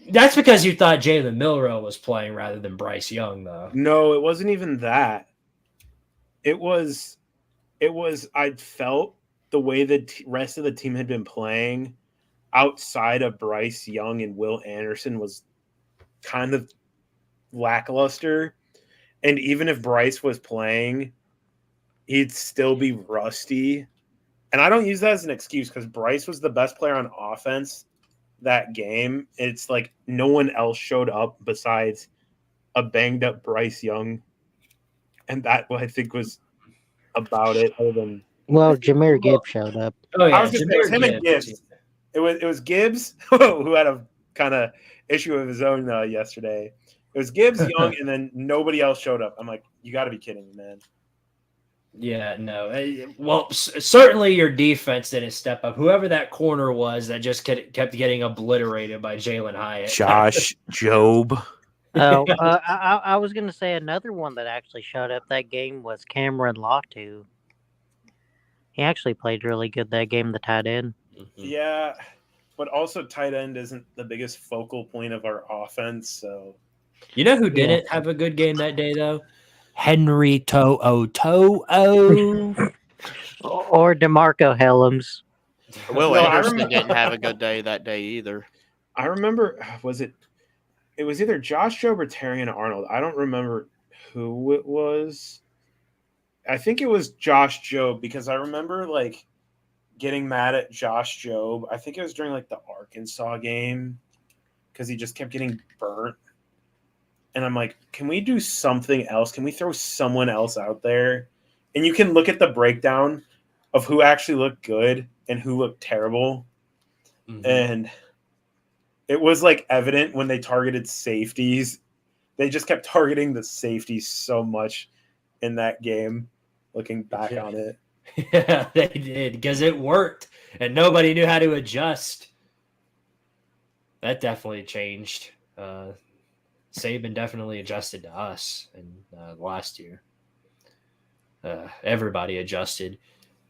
That's because you thought Jalen Milroe was playing rather than Bryce Young, though. No, it wasn't even that. It was I felt the way the rest of the team had been playing outside of Bryce Young and Will Anderson was kind of lackluster. And even if Bryce was playing, he'd still be rusty. And I don't use that as an excuse because Bryce was the best player on offense that game. It's like no one else showed up besides a banged up Bryce Young. And that I think was about it. Other than Jameer Gibbs showed up. Oh, yeah. I was just saying, it was him and Gibbs. It was Gibbs who had a kind of issue of his own yesterday. It was Gibbs, Young, and then nobody else showed up. I'm like, you got to be kidding me, man. Yeah, no. Well, certainly your defense didn't step up. Whoever that corner was that just kept getting obliterated by Jalen Hyatt. Josh Jobe. I was going to say another one that actually showed up that game was Cameron Latu. He actually played really good that game, the tight end. Yeah, but also tight end isn't the biggest focal point of our offense. So, you know who didn't have a good game that day, though? Henry To'o. Or DeMarco Helms. Will Anderson didn't have a good day that day either. I remember, it was either Josh Jobe or Terrion Arnold. I don't remember who it was. I think it was Josh Jobe because I remember like getting mad at Josh Jobe. I think it was during like the Arkansas game because he just kept getting burnt. And I'm like, can we do something else? Can we throw someone else out there? And you can look at the breakdown of who actually looked good and who looked terrible. Mm-hmm. And it was like evident when they targeted safeties. They just kept targeting the safeties so much in that game, looking back on it. Yeah, they did because it worked and nobody knew how to adjust. That definitely changed. Saban definitely adjusted to us in last year. Everybody adjusted. It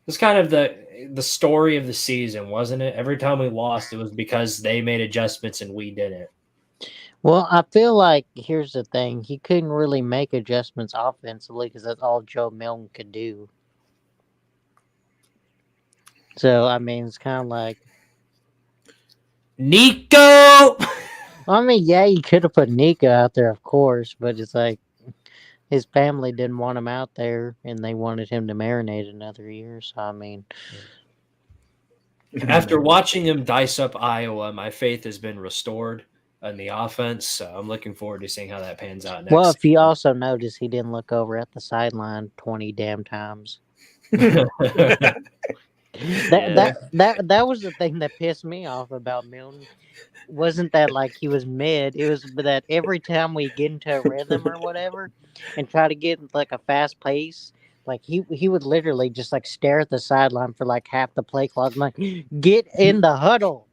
was kind of the story of the season, wasn't it? Every time we lost, it was because they made adjustments and we didn't. Well, I feel like here's the thing. He couldn't really make adjustments offensively because that's all Joe Milton could do. So, I mean, it's kind of like... Nico! I mean, yeah, you could have put Nico out there, of course, but it's like his family didn't want him out there, and they wanted him to marinate another year. So, I mean... After watching him dice up Iowa, my faith has been restored in the offense, so I'm looking forward to seeing how that pans out next. Well, if you also notice, he didn't look over at the sideline 20 damn times. That was the thing that pissed me off about Milton. Wasn't that like he was mid? It was that every time we get into a rhythm or whatever and try to get like a fast pace, like he would literally just like stare at the sideline for like half the play clock. I'm like, get in the huddle.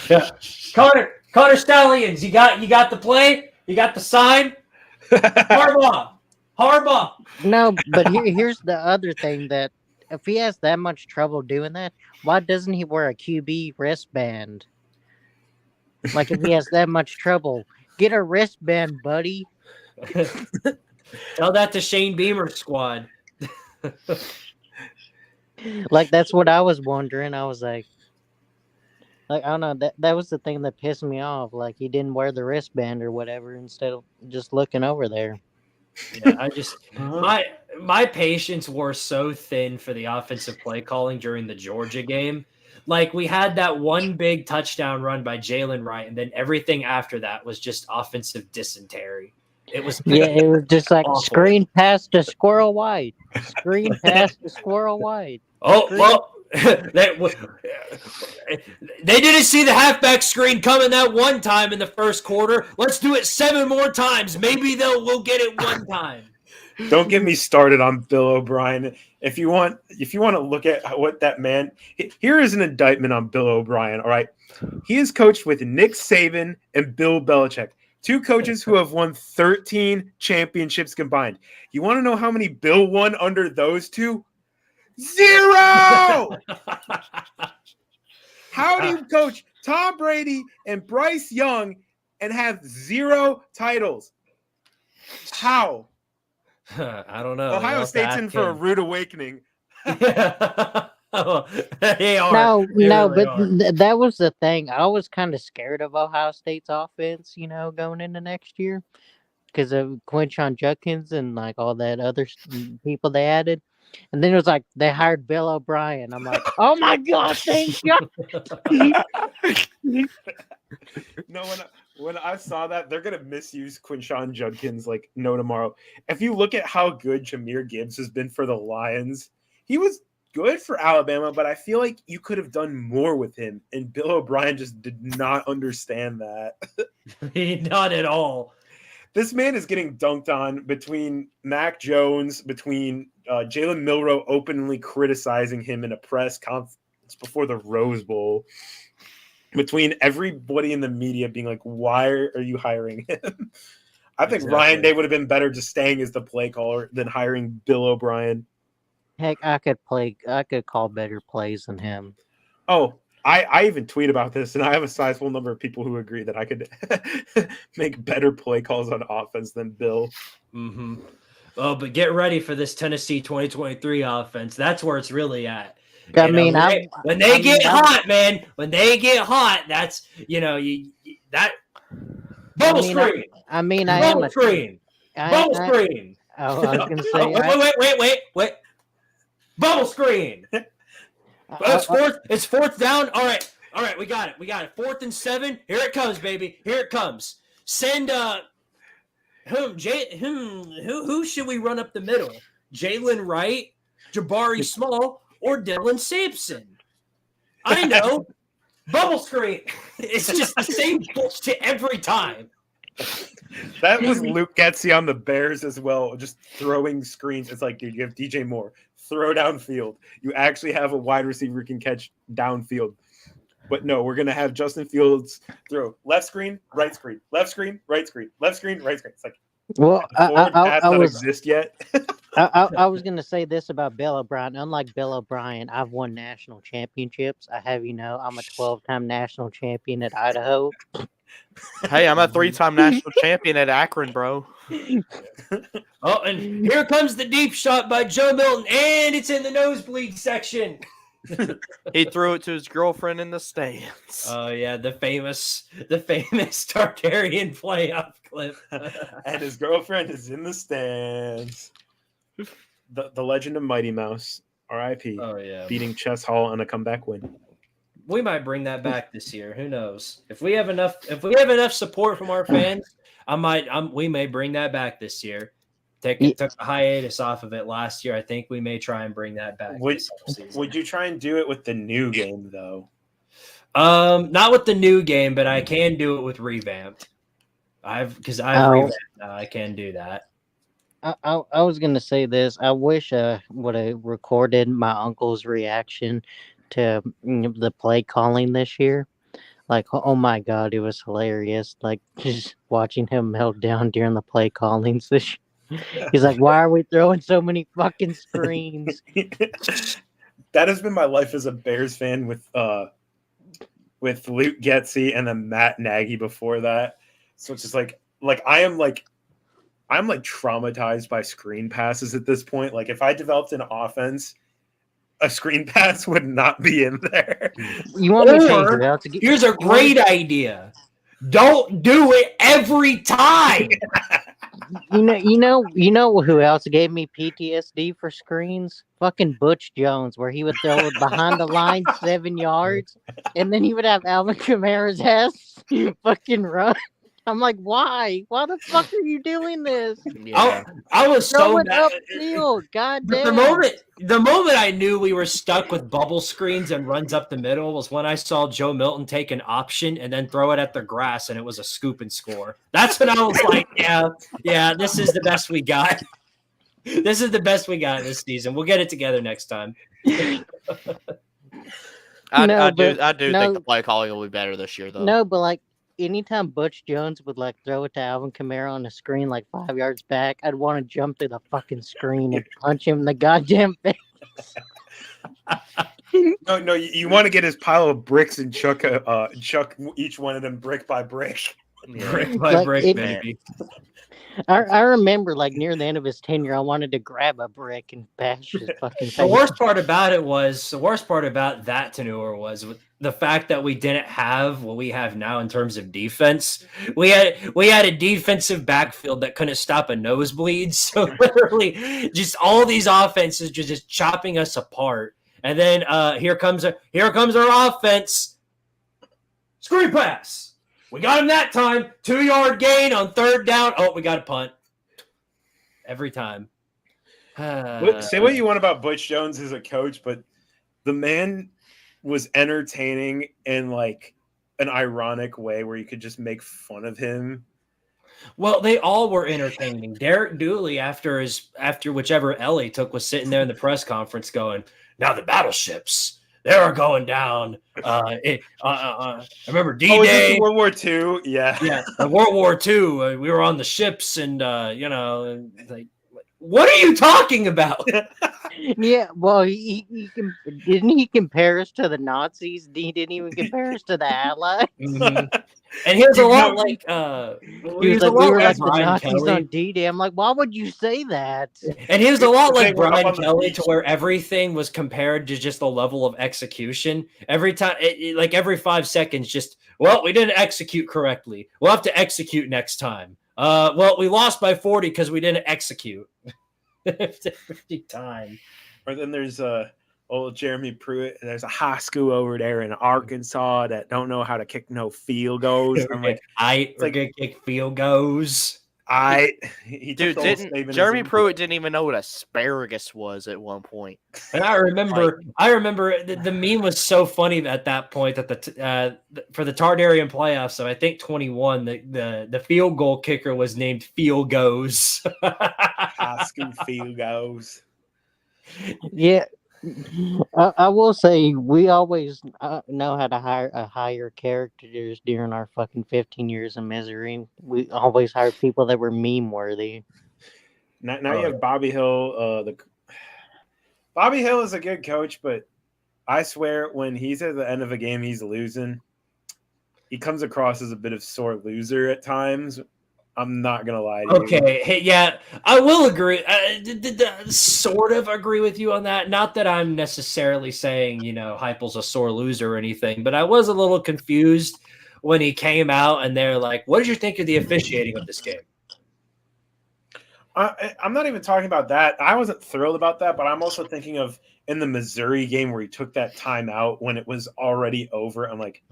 Yeah. Connor Stallions, you got the play? You got the sign? Harbaugh. No, but here's the other thing that if he has that much trouble doing that, why doesn't he wear a QB wristband? Like if he has that much trouble, get a wristband, buddy. Tell that to Shane Beamer's squad. Like that's what I was wondering. I was like I don't know, that was the thing that pissed me off. Like he didn't wear the wristband or whatever instead of just looking over there. Yeah, I just my patience wore so thin for the offensive play calling during the Georgia game. Like we had that one big touchdown run by Jalen Wright, and then everything after that was just offensive dysentery. It was it was just like awful. Screen pass to Squirrel White. Screen pass to Squirrel White. Well, they didn't see the halfback screen coming that one time in the first quarter. Let's do it 7 more times. Maybe we'll get it one time. Don't get me started on Bill O'Brien. If you want to look at what that man, here is an indictment on Bill O'Brien. All right, he is coached with Nick Saban and Bill Belichick, 2 coaches who have won 13 championships combined. You want to know how many Bill won under those 2? 0. How do you coach Tom Brady and Bryce Young and have 0 titles. How? I don't know. Ohio State's in for a rude awakening. They are. No, They no, really but are. that was the thing. I was kind of scared of Ohio State's offense, going into next year because of Quinshon Judkins and like all that other people they added. And then it was like they hired Bill O'Brien. I'm like, oh my gosh, thank you. No, when I saw that, they're gonna misuse Quinshon Judkins like no tomorrow. If you look at how good Jahmyr Gibbs has been for the Lions, he was good for Alabama, but I feel like you could have done more with him, and Bill O'Brien just did not understand that. Not at all. This man is getting dunked on between Mac Jones, between Jalen Milroe openly criticizing him in a press conference before the Rose Bowl, between everybody in the media being like, why are you hiring him? I think Exactly. Ryan Day would have been better just staying as the play caller than hiring Bill O'Brien. Heck, I could call better plays than him. Oh, I even tweet about this, and I have a sizable number of people who agree that I could make better play calls on offense than Bill. Mm-hmm. Oh, but get ready for this Tennessee 2023 offense. That's where it's really at. I mean, when they get hot, man. When they get hot, that's bubble screen. I mean, I am Bubble screen. Bubble screen. Oh, I was gonna say. Wait. Bubble screen. It's fourth down. All right. We got it. 4th and 7. Here it comes, baby. Here it comes. Send who should we run up the middle? Jalen Wright, Jabari Small, or Dylan Sampson? I know. Bubble screen. It's just the same bullshit every time. That was Luke Getsy on the Bears as well, just throwing screens. It's like, dude, you have DJ Moore. Throw downfield. You actually have a wide receiver who can catch downfield. But no, we're going to have Justin Fields throw left screen, right screen, left screen, right screen, left screen, right screen. It's like, well, I not exist yet. I was going to say this about Bill O'Brien. Unlike Bill O'Brien, I've won national championships. I have, I'm a 12-time national champion at Idaho. Hey, I'm a 3-time national champion at Akron, bro. Oh, and here comes the deep shot by Joe Milton, and it's in the nosebleed section. He threw it to his girlfriend in the stands. Oh yeah, the famous Targaryen playoff clip. And his girlfriend is in the stands. The legend of Mighty Mouse, R.I.P. Oh yeah, beating Chess Hall on a comeback win. We might bring that back this year. Who knows? If we have enough support from our fans, we may bring that back this year. Took a hiatus off of it last year. I think we may try and bring that back. Would you try and do it with the new game though? Not with the new game, but I can do it with revamped. I've revamped now. I can do that. I was gonna say this. I wish would have recorded my uncle's reaction to the play calling this year. Like, oh my god, it was hilarious. Like, just watching him melt down during the play callings this year. He's like, why are we throwing so many fucking screens? That has been my life as a Bears fan with Luke Getsy and then Matt Nagy before that. So it's just like I'm traumatized by screen passes at this point. Like, if I developed an offense, a screen pass would not be in there. You want me to change it? Here's a great idea. Don't do it every time. You know who else gave me PTSD for screens? Fucking Butch Jones, where he would throw it behind the line 7 yards, and then he would have Alvin Kamara's ass fucking run. I'm like, why? Why the fuck are you doing this? Yeah. I was so mad. Upfield. God damn. The moment I knew we were stuck with bubble screens and runs up the middle was when I saw Joe Milton take an option and then throw it at the grass, and it was a scoop and score. That's when I was like, yeah, this is the best we got. This is the best we got this season. We'll get it together next time. I do think the play calling will be better this year, though. No, but like, anytime Butch Jones would like throw it to Alvin Kamara on the screen like 5 yards back, I'd want to jump through the fucking screen and punch him in the goddamn face. No, you want to get his pile of bricks and chuck each one of them brick by brick. Brick by Like, brick, it- baby. I remember like near the end of his tenure, I wanted to grab a brick and bash his fucking The face. worst part about that tenure was with the fact that we didn't have what we have now in terms of defense. We had a defensive backfield that couldn't stop a nosebleed. So literally, just all these offenses just chopping us apart. And then here comes our offense. Screen pass. We got him that time. 2-yard gain on 3rd down. Oh, we got a punt. Every time. Say what you want about Butch Jones as a coach, but the man was entertaining in like an ironic way where you could just make fun of him. Well, they all were entertaining. Derek Dooley, after whichever L he took, was sitting there in the press conference going, "Now the battleships, they are going down." I remember D-Day. Oh, is this World War II? Yeah, World War II. We were on the ships, and like, what are you talking about? Yeah, well, didn't he compare us to the Nazis? He didn't even compare us to the Allies. Mhm. And he was a lot like He was like, we were like the Brian Nazis Kelly. on D-Day. I'm like, why would you say that? And he was a lot like They were up Brian on the Kelly, beach. to where everything was compared to just the level of execution. Every time, like every 5 seconds, just, well, we didn't execute correctly. We'll have to execute next time. Well, we lost by 40 because we didn't execute. Every time. Or then there's old Jeremy Pruitt. There's a high school over there in Arkansas that don't know how to kick no field goals. I'm like, we're gonna kick field goals. he Dude, took the old Sabanism. Jeremy Pruitt didn't even know what asparagus was at one point. And I remember the meme was so funny at that point that for the Tardarian playoffs, so I think 21, the field goal kicker was named Field Goes. High school field goals. Yeah, I will say we always know how to hire characters during our fucking 15 years of misery. We always hired people that were meme worthy. Now you have Bobby Hill. Bobby Hill is a good coach, but I swear when he's at the end of a game, he's losing. He comes across as a bit of sore loser at times. I'm not gonna lie to you. Okay, hey, yeah, I will agree. Sort of agree with you on that. Not that I'm necessarily saying Heupel's a sore loser or anything, but I was a little confused when he came out and they're like, "What did you think of the officiating of this game?" I'm not even talking about that. I wasn't thrilled about that, but I'm also thinking of in the Missouri game where he took that timeout when it was already over. I'm like,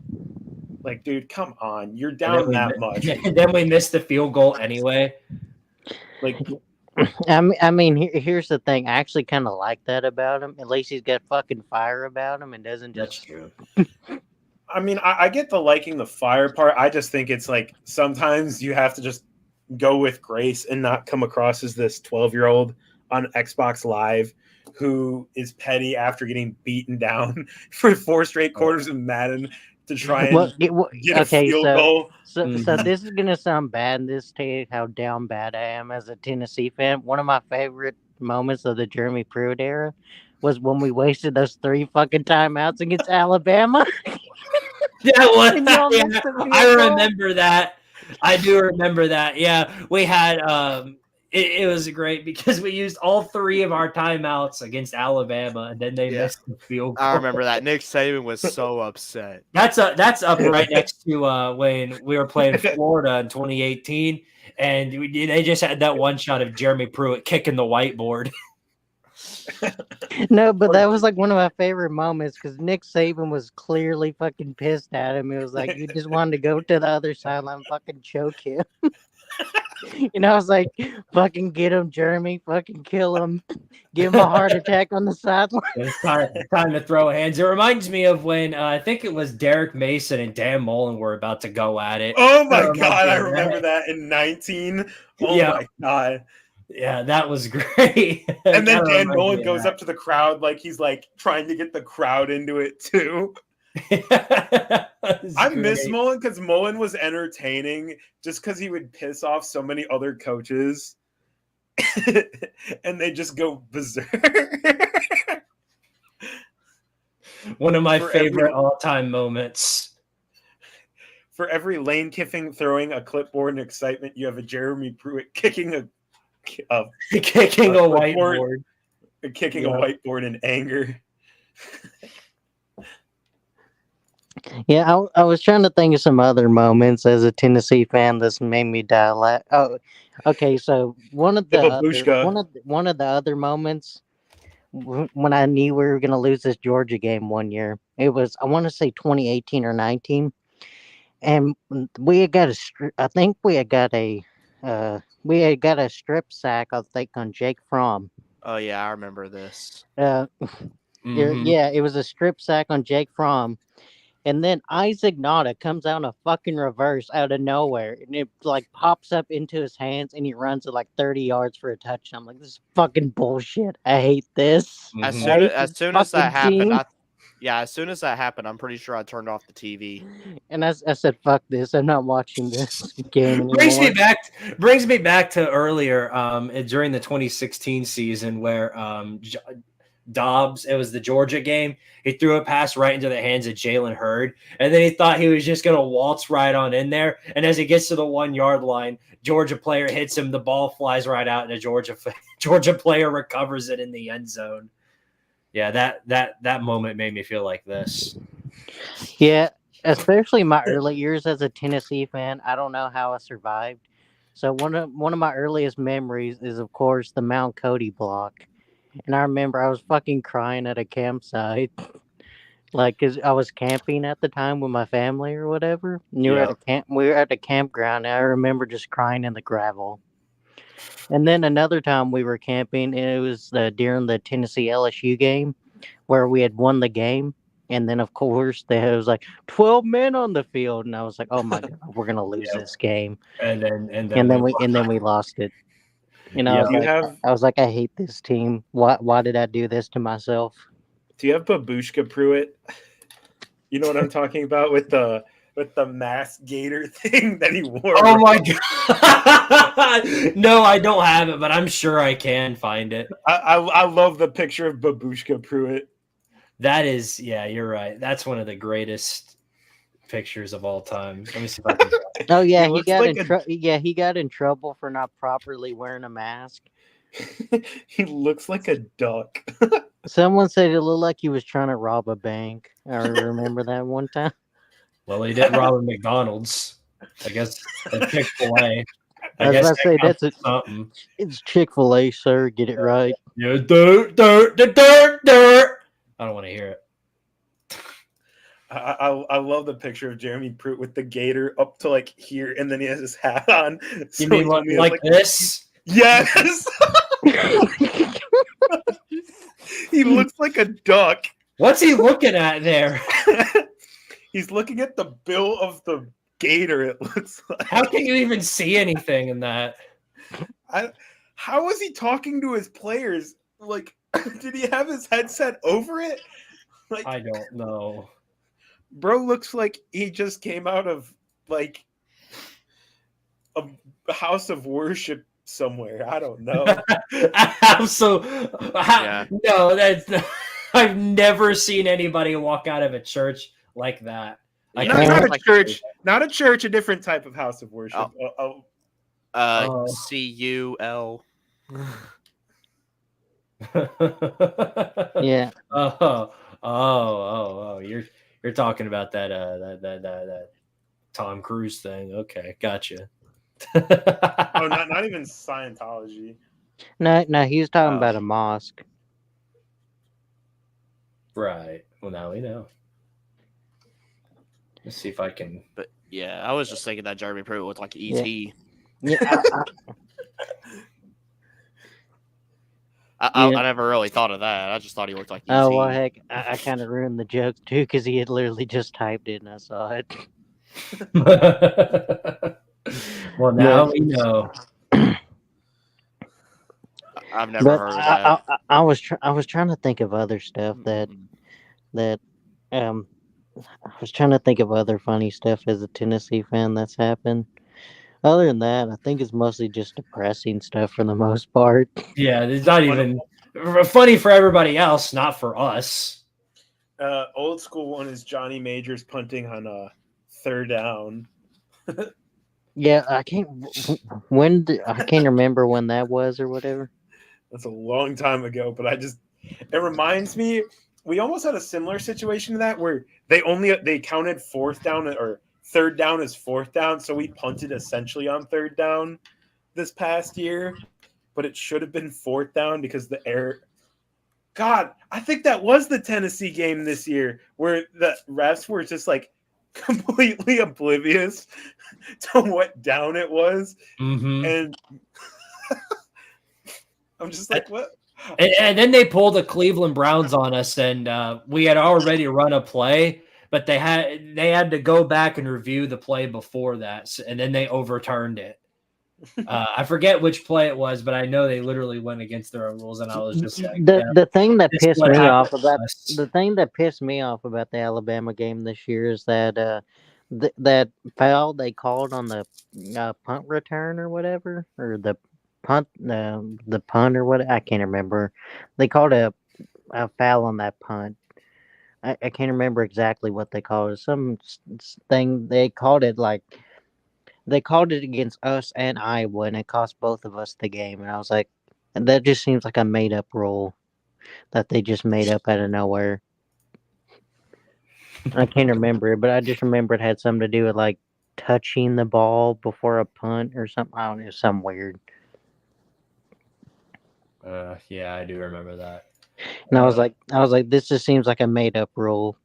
dude, come on, you're down that much. And then we missed the field goal anyway. Like, I mean, here's the thing. I actually kind of like that about him. At least he's got fucking fire about him and doesn't That's just. true. I mean, I get the liking the fire part. I just think it's like sometimes you have to just go with grace and not come across as this 12-year-old on Xbox Live who is petty after getting beaten down for 4 straight quarters of Madden to try and get a field goal. So this is gonna sound bad. And this tell you how down bad I am as a Tennessee fan. One of my favorite moments of the Jeremy Pruitt era was when we wasted those 3 fucking timeouts against Alabama. I remember that. I do remember that. Yeah, we had. It was great because we used all 3 of our timeouts against Alabama, and then they missed the field goal. I remember that. Nick Saban was so upset. That's up right next to when we were playing Florida in 2018, and they just had that one shot of Jeremy Pruitt kicking the whiteboard. No, but that was like one of my favorite moments because Nick Saban was clearly fucking pissed at him. It was like you just wanted to go to the other sideline, fucking choke him. I was like, fucking get him, Jeremy. Fucking kill him. Give him a heart attack on the sideline. It's time to throw hands. It reminds me of when I think it was Derek Mason and Dan Mullen were about to go at it. Oh my God, I remember that in 19. Oh my God. Yeah, that was great. And then Dan Mullen goes up to the crowd like he's like trying to get the crowd into it too. I miss Mullen because Mullen was entertaining just because he would piss off so many other coaches and they just go berserk. One of my For favorite every- all-time moments. For every Lane Kiffin throwing a clipboard in excitement, you have a Jeremy Pruitt kicking a Kicking a clipboard, whiteboard. kicking Yep. a whiteboard in anger. Yeah, I was trying to think of some other moments as a Tennessee fan that's made me die laugh. Oh, okay. So one of The the other babushka. one of the other moments when I knew we were going to lose this Georgia game one year, it was I want to say 2018 or 19, and we had got I think we had got a strip sack. I think on Jake Fromm. Oh yeah, I remember this. Mhm. Yeah, it was a strip sack on Jake Fromm. And then Isaac Nada comes out in a fucking reverse out of nowhere, and it like pops up into his hands, and he runs it like 30 yards for a touchdown. I'm like, this is fucking bullshit. I hate this. As Mhm. soon I as, hate as this soon as that fucking team. happened, as soon as that happened, I'm pretty sure I turned off the TV. And I said, fuck this. I'm not watching this game anymore. Brings me back to earlier during the 2016 season where Dobbs, it was the Georgia game. He threw a pass right into the hands of Jalen Hurd, and then he thought he was just going to waltz right on in there. And as he gets to the 1 yard line, Georgia player hits him. The ball flies right out, and a Georgia player recovers it in the end zone. Yeah, that moment made me feel like this. Yeah, especially my early years as a Tennessee fan. I don't know how I survived. So one of my earliest memories is, of course, the Mount Cody block. And I remember I was fucking crying at a campsite. Like, 'cause I was camping at the time with my family or whatever. And we were at a campground, and I remember just crying in the gravel. And then another time we were camping, and it was during the Tennessee LSU game, where we had won the game. And then, of course, there was like 12 men on the field, and I was like, "Oh my god, we're gonna lose this game." And then we lost it. You know, I was like, I hate this team. Why did I do this to myself? Do you have Babushka Pruitt? You know what I'm talking about with the mask gator thing that he wore. Oh my god! No, I don't have it, but I'm sure I can find it. I love the picture of Babushka Pruitt. That is, yeah, you're right. That's one of the greatest pictures of all time. Let me see if I can. Oh yeah, he got in trouble for not properly wearing a mask. He looks like a duck. Someone said it looked like he was trying to rob a bank. I remember that one time. Well, he did rob a McDonald's. I guess a Chick-fil-A. I was about to say that's something. It's Chick-fil-A, sir. Get it right. Yeah, dirt. I don't want to hear it. I love the picture of Jeremy Pruitt with the gator up to like here, and then he has his hat on. You mean like this? Yes. He looks like a duck. What's he looking at there? He's looking at the bill of the gator. It looks like. How can you even see anything in that? How was he talking to his players? Like, did he have his headset over it? Like, I don't know. Bro looks like he just came out of like a house of worship somewhere. I don't know. No, that's I've never seen anybody walk out of a church like that. Not a church, a different type of house of worship. CUL. Yeah. Oh, you're talking about that Tom Cruise thing. Okay, gotcha. Oh, not even Scientology. No, he's talking about a mosque. Right. Well, now we know. Let's see if I can. But yeah, I was just thinking that Jeremy Pruitt looked like E.T. Yeah. I never really thought of that. I just thought he looked like E.T. Oh, well, heck, I kind of ruined the joke, too, because he had literally just typed it, and I saw it. Well, now we know. I've never heard of that. I was trying to think of other stuff that I was trying to think of other funny stuff as a Tennessee fan that's happened. Other than that, I think it's mostly just depressing stuff for the most part. Yeah, it's not even funny for everybody else, not for us. Old school one is Johnny Majors punting on a third down. Yeah, I can't. I can't remember when that was or whatever. That's a long time ago, but it reminds me. We almost had a similar situation to that where they counted fourth down or third down as fourth down, so we punted essentially on third down this past year, but it should have been fourth down because the error. God, I think that was the Tennessee game this year where the refs were just like completely oblivious to what down it was, and I'm just like, what? And then they pulled the Cleveland Browns on us, and we had already run a play, but they had to go back and review the play before that, and then they overturned it. I forget which play it was, but I know they literally went against their own rules, and I was just like, the thing that pissed me off about us. the thing that pissed me off about the Alabama game this year is that that foul they called on the punt return or whatever, or the punt or what, I can't remember. They called a foul on that punt. I can't remember exactly what they called it. Some thing they called it like. They called it against us and Iowa, and it cost both of us the game. And I was like, that just seems like a made up rule that they just made up out of nowhere. I can't remember it, but I just remember it had something to do with like touching the ball before a punt or something. I don't know, something weird. Yeah, I do remember that. And I was like, this just seems like a made up rule.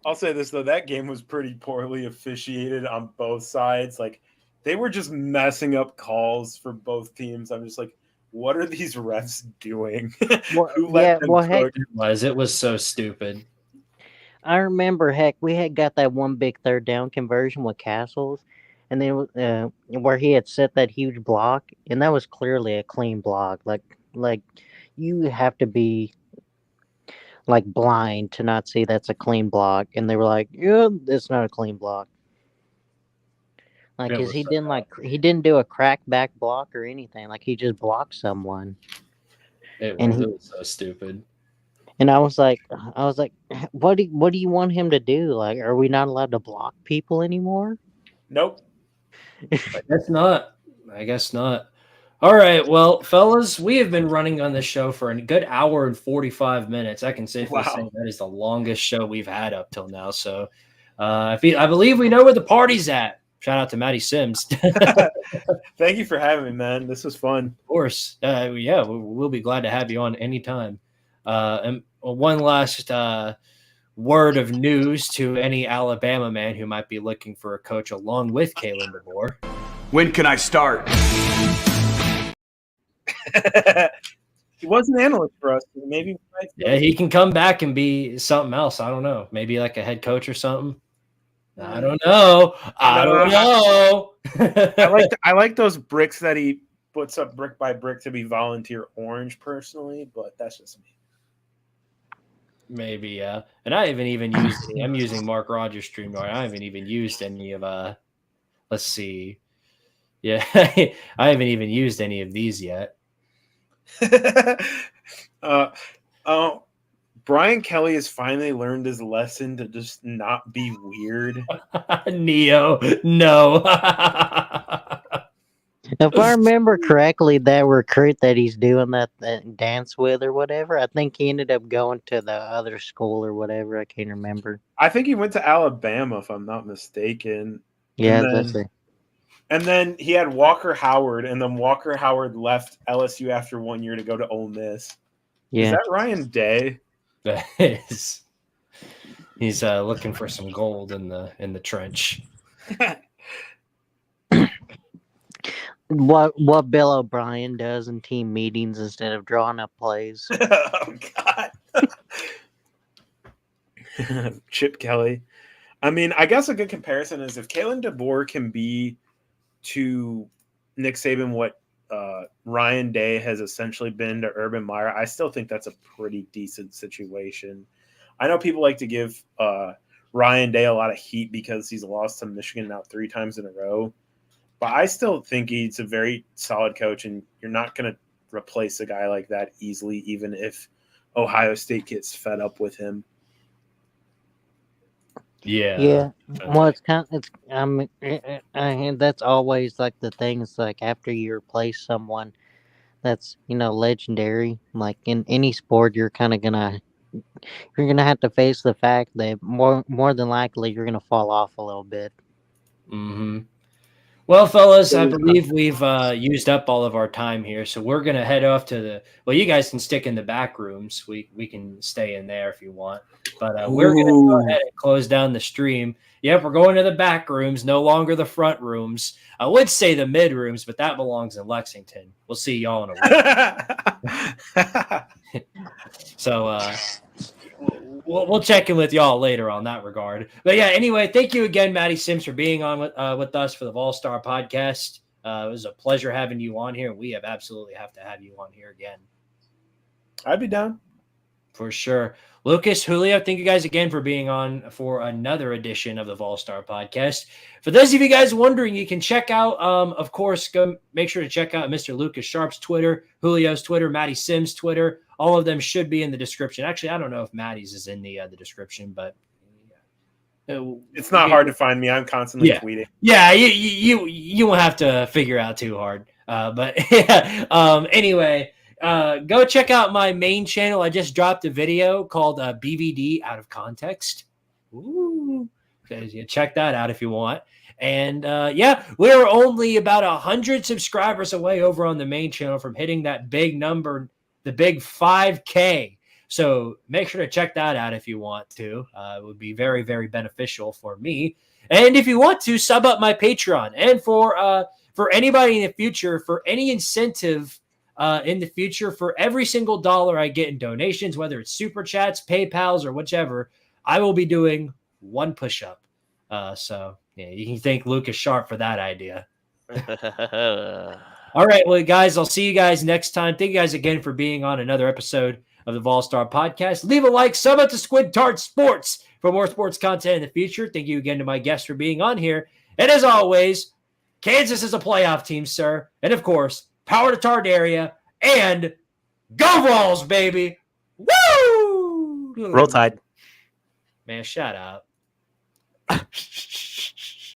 I'll say this though, that game was pretty poorly officiated on both sides. Like they were just messing up calls for both teams. I'm just like, what are these refs doing? It was so stupid. I remember, heck, we had got that one big third down conversion with Castles, and then where he had set that huge block, and that was clearly a clean block. Like you have to be like blind to not see that's a clean block, and they were like, "Yeah, it's not a clean block." Like, cause he didn't do a crack back block or anything. Like he just blocked someone. It was so stupid. And I was like, what do you want him to do? Like, are we not allowed to block people anymore? Nope. I guess not. All right, well, fellas, we have been running on this show for a good hour and 45 minutes. I can safely say that is the longest show we've had up till now. So I believe we know where the party's at. Shout out to Matty Sims. Thank you for having me, man. This was fun. Of course. Yeah, we'll be glad to have you on anytime. And one last word of news to any Alabama man who might be looking for a coach along with Kalen DeBoer. When can I start? He was an analyst for us. Maybe. Yeah, he can come back and be something else. I don't know. Maybe like a head coach or something. I don't know. I don't know. I like those bricks that he puts up brick by brick to be volunteer orange personally, but that's just me. Maybe, yeah. And I haven't even used I'm using Mark Rogers StreamYard. I haven't even used any of let's see. Yeah, I haven't even used any of these yet. Brian Kelly has finally learned his lesson to just not be weird. Neo, no. If I remember correctly, that recruit that he's doing that dance with or whatever, I think he ended up going to the other school or whatever. I can't remember. I think he went to Alabama, if I'm not mistaken. Yeah, that's it. And then he had Walker Howard, and then Walker Howard left LSU after 1 year to go to Ole Miss. Yeah. Is that Ryan Day? That is. He's looking for some gold in the trench. What Bill O'Brien does in team meetings instead of drawing up plays. Oh God. Chip Kelly. I mean, I guess a good comparison is if Kalen DeBoer can be to Nick Saban what Ryan Day has essentially been to Urban Meyer, I still think that's a pretty decent situation. I know people like to give Ryan Day a lot of heat because he's lost to Michigan now 3 times in a row. But I still think he's a very solid coach, and you're not going to replace a guy like that easily, even if Ohio State gets fed up with him. Yeah. Well, it's kind. It's. I mean, that's always like the thing. It's like after you replace someone that's legendary. Like in any sport, you're gonna have to face the fact that more than likely you're gonna fall off a little bit. Mm-hmm. Well, fellas, I believe we've used up all of our time here, so we're gonna head off to the. Well, you guys can stick in the back rooms. We can stay in there if you want, but we're gonna go ahead and close down the stream. Yep, we're going to the back rooms, no longer the front rooms. I would say the mid rooms, but that belongs in Lexington. We'll see y'all in a week. So we'll check in with y'all later on that regard. But yeah, anyway, thank you again, Matty Sims, for being on with us for the All-Star podcast. It was a pleasure having you on here. We absolutely have to have you on here again. I'd be down. For sure. Lucas, Julio, thank you guys again for being on for another edition of the All-Star podcast. For those of you guys wondering, you can check out, of course, go make sure to check out Mr. Lucas Sharp's Twitter, Julio's Twitter, Matty Sims' Twitter. All of them should be in the description. Actually, I don't know if Matty's is in the description, but it's not hard to find me. I'm constantly tweeting. Yeah, you won't have to figure out too hard. But yeah. Anyway, go check out my main channel. I just dropped a video called BVD Out of Context. Ooh, check that out if you want. And yeah, we're only about 100 subscribers away over on the main channel from hitting that big number, the big 5K. So make sure to check that out if you want to. It would be very, very beneficial for me. And if you want to, sub up my Patreon. And for anybody in the future, for any incentive in the future, for every single dollar I get in donations, whether it's super chats, PayPals, or whichever, I will be doing one push-up. So yeah, you can thank Lucas Sharp for that idea. All right, well, guys, I'll see you guys next time. Thank you guys again for being on another episode of the Vol-Star Podcast. Leave a like, sub up to Squidtard Sports for more sports content in the future. Thank you again to my guests for being on here. And as always, Kansas is a playoff team, sir. And of course, power to Tardaria and go Vols, baby. Woo! Roll Tide. Man, shut up.